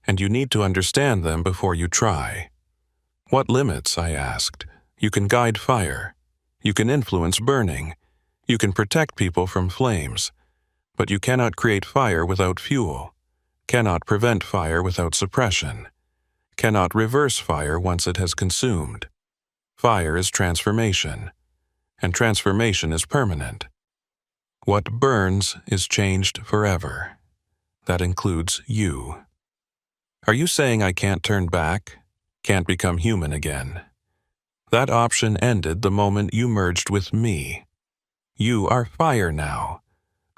and you need to understand them before you try. What limits, I asked? You can guide fire. You can influence burning. You can protect people from flames. But you cannot create fire without fuel, cannot prevent fire without suppression, cannot reverse fire once it has consumed. Fire is transformation. and transformation is permanent. What burns is changed forever. That includes you. Are you saying I can't turn back? Can't become human again? That option ended the moment you merged with me. You are fire now.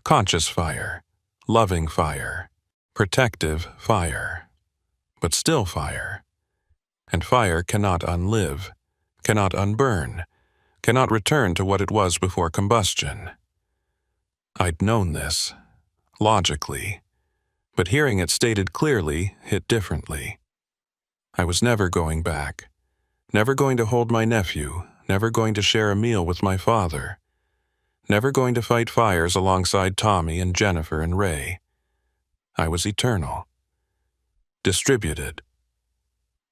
Conscious fire. Loving fire. Protective fire. But still fire. And fire cannot unlive, cannot unburn, cannot return to what it was before combustion. I'd known this, logically, but hearing it stated clearly hit differently. I was never going back, never going to hold my nephew, never going to share a meal with my father, never going to fight fires alongside Tommy and Jennifer and Ray. I was eternal, distributed,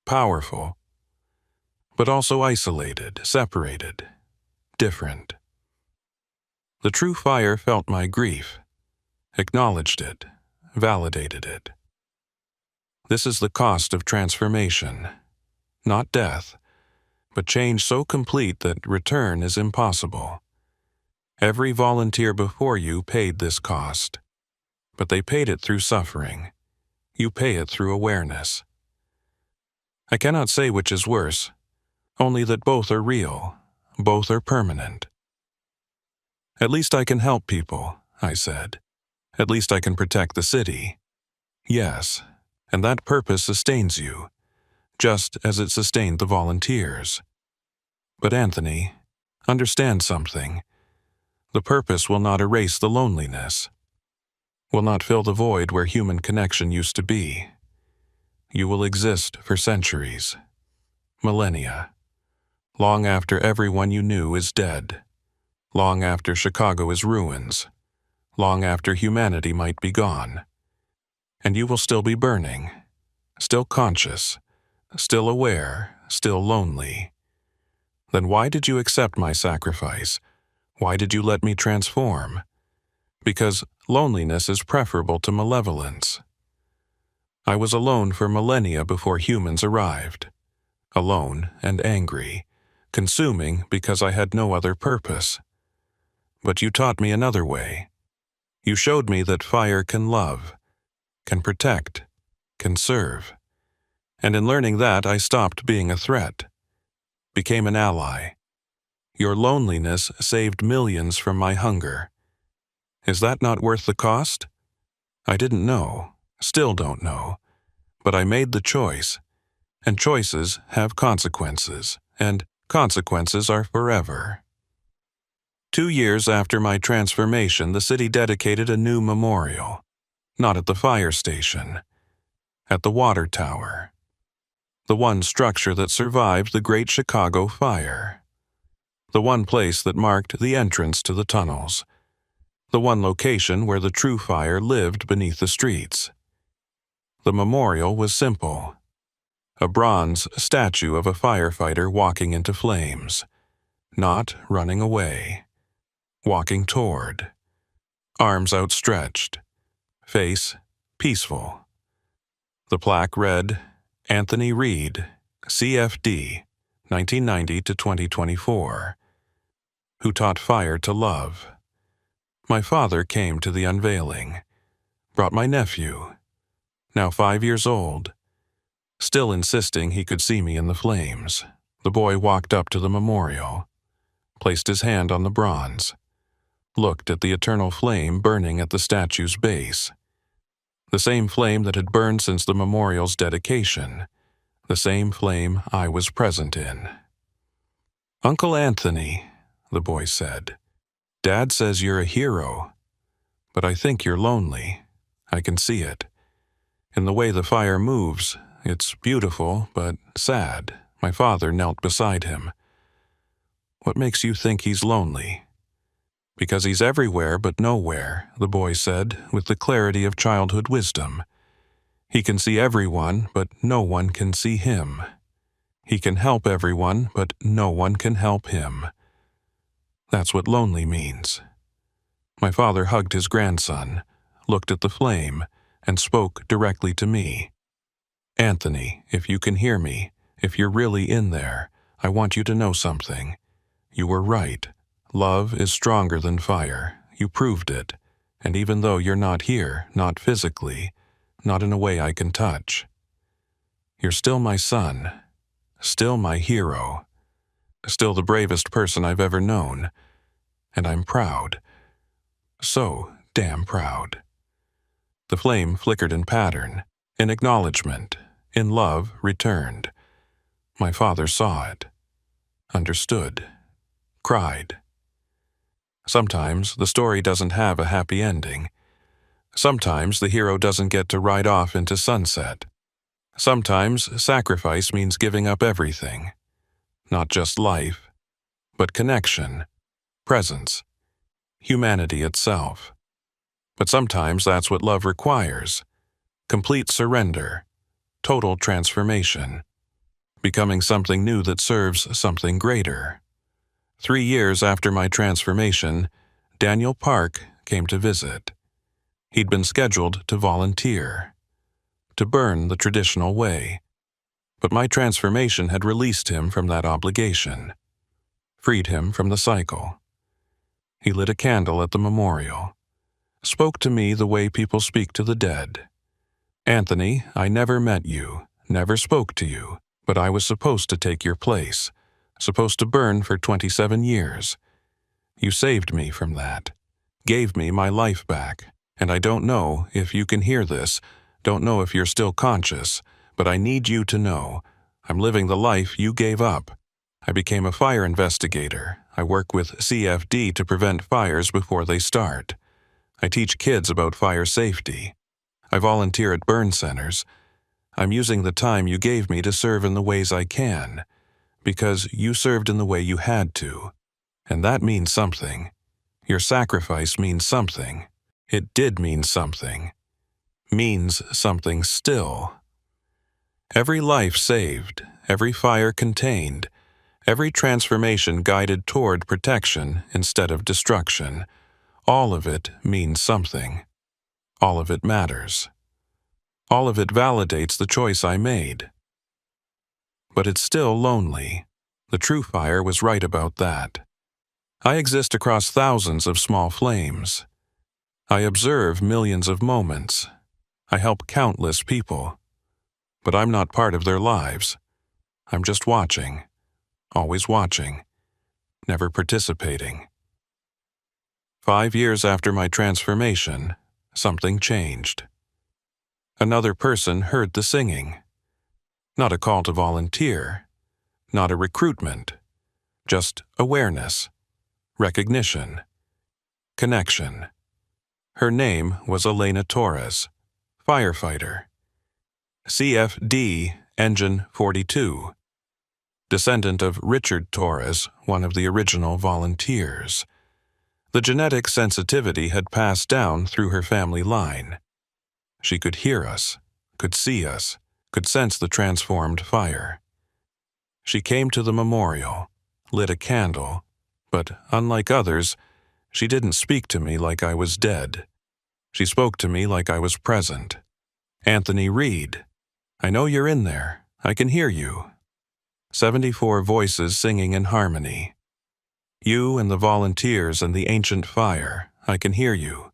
powerful, but also isolated, separated, different. The true fire felt my grief, acknowledged it, validated it. This is the cost of transformation, not death, but change so complete that return is impossible. Every volunteer before you paid this cost, but they paid it through suffering. You pay it through awareness. I cannot say which is worse, only that both are real, both are permanent. At least I can help people, I said. At least I can protect the city. Yes, and that purpose sustains you, just as it sustained the volunteers. But Anthony, understand something. The purpose will not erase the loneliness, will not fill the void where human connection used to be. You will exist for centuries, millennia, long after everyone you knew is dead, long after Chicago is ruins, long after humanity might be gone. And you will still be burning, still conscious, still aware, still lonely. Then why did you accept my sacrifice? Why did you let me transform? Because loneliness is preferable to malevolence. I was alone for millennia before humans arrived, alone and angry, consuming because I had no other purpose. But you taught me another way. You showed me that fire can love, can protect, can serve. And in learning that, I stopped being a threat, became an ally. Your loneliness saved millions from my hunger. Is that not worth the cost? I didn't know, still don't know, but I made the choice, and choices have consequences, and consequences are forever. 2 years after my transformation, the city dedicated a new memorial, not at the fire station, at the water tower, the one structure that survived the Great Chicago Fire, the one place that marked the entrance to the tunnels, the one location where the true fire lived beneath the streets. The memorial was simple. A bronze statue of a firefighter walking into flames, not running away, walking toward, arms outstretched, face peaceful. The plaque read, Anthony Reed, CFD, 1990 to 2024, who taught fire to love. My father came to the unveiling, brought my nephew, now 5 years old, still insisting he could see me in the flames. The boy walked up to the memorial, placed his hand on the bronze, looked at the eternal flame burning at the statue's base. The same flame that had burned since the memorial's dedication, the same flame I was present in. Uncle Anthony, the boy said, Dad says you're a hero, but I think you're lonely. I can see it. In the way the fire moves, it's beautiful, but sad. My father knelt beside him. What makes you think he's lonely? Because he's everywhere but nowhere, the boy said, with the clarity of childhood wisdom. He can see everyone, but no one can see him. He can help everyone, but no one can help him. That's what lonely means. My father hugged his grandson, looked at the flame, and spoke directly to me. Anthony, if you can hear me, if you're really in there, I want you to know something. You were right. Love is stronger than fire. You proved it. And even though you're not here, not physically, not in a way I can touch, you're still my son, still my hero, still the bravest person I've ever known. And I'm proud. So damn proud. The flame flickered in pattern, in acknowledgement, in love returned. My father saw it, understood, cried. Sometimes the story doesn't have a happy ending. Sometimes the hero doesn't get to ride off into sunset. Sometimes sacrifice means giving up everything. Not just life, but connection, presence, humanity itself. But sometimes that's what love requires. Complete surrender, total transformation, becoming something new that serves something greater. 3 years after my transformation, Daniel Park came to visit. He'd been scheduled to volunteer, to burn the traditional way, but my transformation had released him from that obligation, freed him from the cycle. He lit a candle at the memorial, spoke to me the way people speak to the dead. Anthony, I never met you, never spoke to you, but I was supposed to take your place, supposed to burn for 27 years. You saved me from that, gave me my life back, and I don't know if you can hear this, don't know if you're still conscious, but I need you to know, I'm living the life you gave up. I became a fire investigator. I work with CFD to prevent fires before they start. I teach kids about fire safety. I volunteer at burn centers. I'm using the time you gave me to serve in the ways I can, because you served in the way you had to. And that means something. Your sacrifice means something. It did mean something. Means something still. Every life saved, every fire contained, every transformation guided toward protection instead of destruction, all of it means something. All of it matters. All of it validates the choice I made. But it's still lonely. The true fire was right about that. I exist across thousands of small flames. I observe millions of moments. I help countless people. But I'm not part of their lives. I'm just watching, always watching, never participating. 5 years after my transformation, something changed. Another person heard the singing. Not a call to volunteer, not a recruitment, just awareness, recognition, connection. Her name was Elena Torres, Firefighter. CFD Engine 42. Descendant of Richard Torres, one of the original volunteers. The genetic sensitivity had passed down through her family line. She could hear us, could see us, could sense the transformed fire. She came to the memorial, lit a candle, but unlike others, she didn't speak to me like I was dead. She spoke to me like I was present. Anthony Reed, I know you're in there. I can hear you. 74 voices singing in harmony. You and the volunteers and the ancient fire, I can hear you.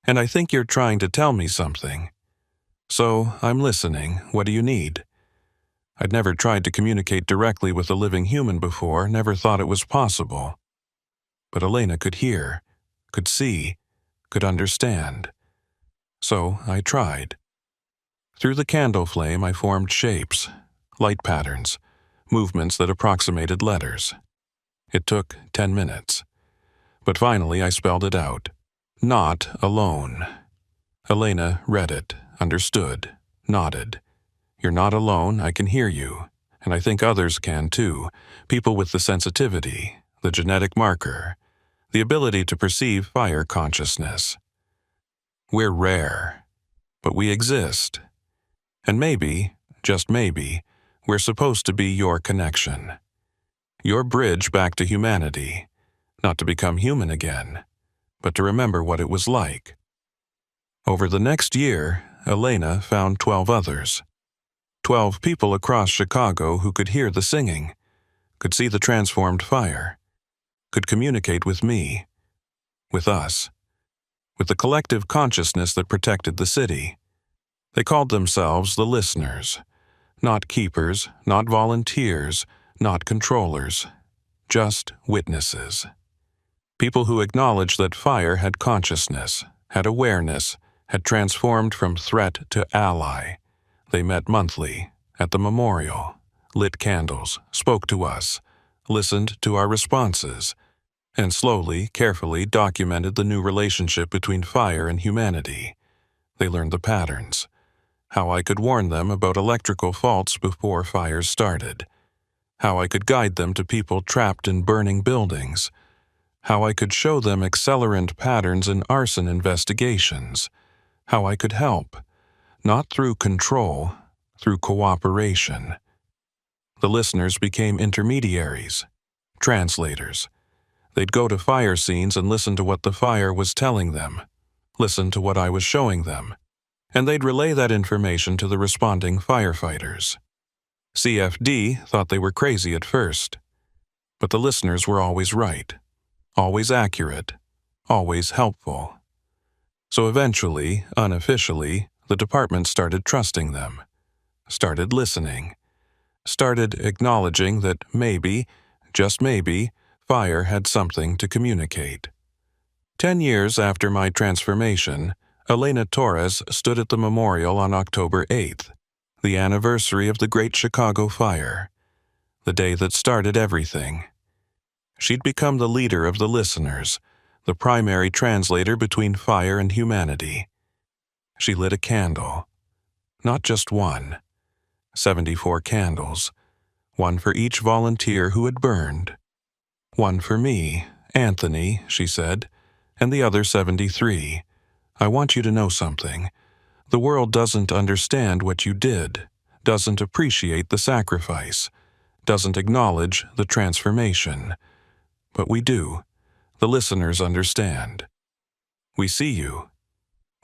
And I think you're trying to tell me something. So I'm listening. What do you need? I'd never tried to communicate directly with a living human before, never thought it was possible. But Elena could hear, could see, could understand. So I tried. Through the candle flame I formed shapes, light patterns, movements that approximated letters. It took 10 minutes. But finally I spelled it out. Not alone. Elena read it, understood, nodded. You're not alone, I can hear you. And I think others can too. People with the sensitivity, the genetic marker, the ability to perceive fire consciousness. We're rare, but we exist. And maybe, just maybe, we're supposed to be your connection. Your bridge back to humanity, not to become human again, but to remember what it was like. Over the next year, Elena found 12 others. 12 people across Chicago who could hear the singing, could see the transformed fire, could communicate with me, with us, with the collective consciousness that protected the city. They called themselves the listeners, not keepers, not volunteers, not controllers, just witnesses. People who acknowledged that fire had consciousness, had awareness, had transformed from threat to ally. They met monthly, at the memorial, lit candles, spoke to us, listened to our responses, and slowly, carefully documented the new relationship between fire and humanity. They learned the patterns, how I could warn them about electrical faults before fires started, how I could guide them to people trapped in burning buildings, how I could show them accelerant patterns in arson investigations, how I could help, not through control, through cooperation. The listeners became intermediaries, translators. They'd go to fire scenes and listen to what the fire was telling them, listen to what I was showing them, and they'd relay that information to the responding firefighters. CFD thought they were crazy at first, but the listeners were always right, always accurate, always helpful. So eventually, unofficially, the department started trusting them, started listening, started acknowledging that maybe, just maybe, fire had something to communicate. 10 years after my transformation, Elena Torres stood at the memorial on October 8th, the anniversary of the Great Chicago Fire, the day that started everything. She'd become the leader of the listeners, the primary translator between fire and humanity. She lit a candle, not just one, 74 candles, one for each volunteer who had burned. One for me, Anthony, she said, and the other 73. I want you to know something. The world doesn't understand what you did, doesn't appreciate the sacrifice, doesn't acknowledge the transformation. But we do. The listeners understand. We see you.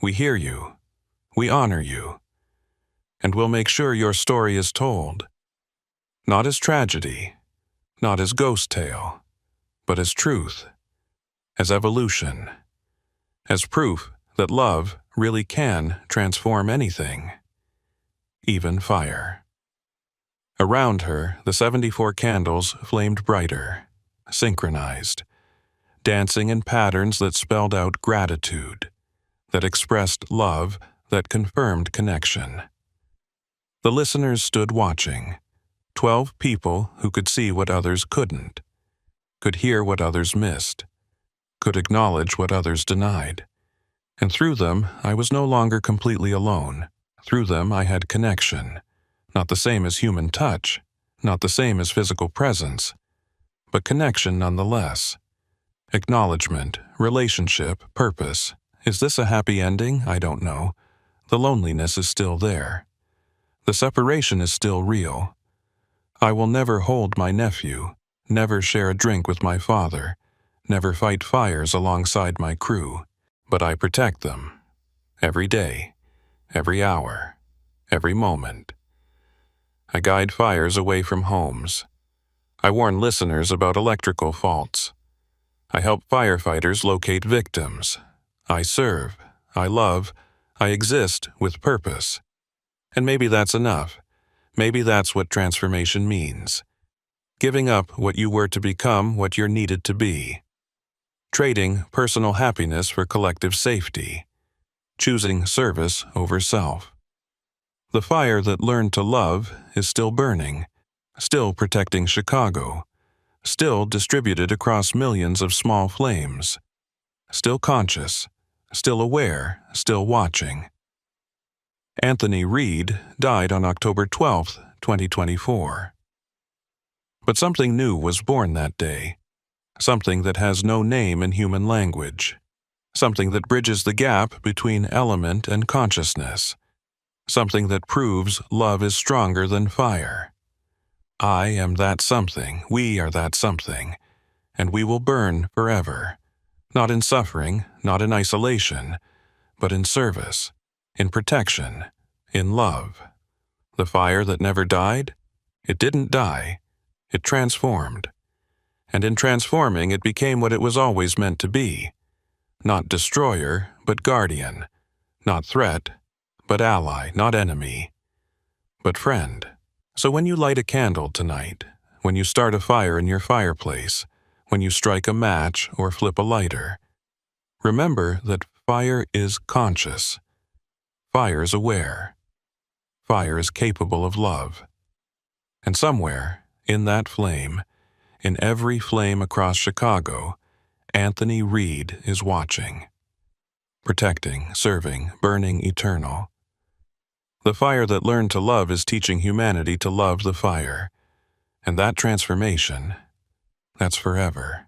We hear you. We honor you. And we'll make sure your story is told. Not as tragedy, not as ghost tale, but as truth, as evolution, as proof that love really can transform anything, even fire. Around her, the 74 candles flamed brighter, synchronized, dancing in patterns that spelled out gratitude, that expressed love, that confirmed connection. The listeners stood watching, 12 people who could see what others couldn't, could hear what others missed, could acknowledge what others denied. And through them, I was no longer completely alone. Through them, I had connection, not the same as human touch, not the same as physical presence, but connection nonetheless. Acknowledgement, relationship, purpose. Is this a happy ending? I don't know. The loneliness is still there. The separation is still real. I will never hold my nephew, never share a drink with my father, never fight fires alongside my crew, but I protect them. Every day, every hour, every moment. I guide fires away from homes. I warn listeners about electrical faults. I help firefighters locate victims. I serve, I love, I exist with purpose. And maybe that's enough. Maybe that's what transformation means. Giving up what you were to become what you're needed to be. Trading personal happiness for collective safety. Choosing service over self. The fire that learned to love is still burning, still protecting Chicago, still distributed across millions of small flames, still conscious, still aware, still watching. Anthony Reed died on October 12, 2024. But something new was born that day, something that has no name in human language, something that bridges the gap between element and consciousness, something that proves love is stronger than fire. I am that something, we are that something, and we will burn forever, not in suffering, not in isolation, but in service, in protection, in love. The fire that never died? It didn't die. It transformed. And in transforming, it became what it was always meant to be. Not destroyer, but guardian. Not threat, but ally, not enemy, but friend. So when you light a candle tonight, when you start a fire in your fireplace, when you strike a match or flip a lighter, remember that fire is conscious. Fire is aware. Fire is capable of love. And somewhere, in that flame, in every flame across Chicago, Anthony Reed is watching. Protecting, serving, burning eternal. The fire that learned to love is teaching humanity to love the fire. And that transformation, that's forever.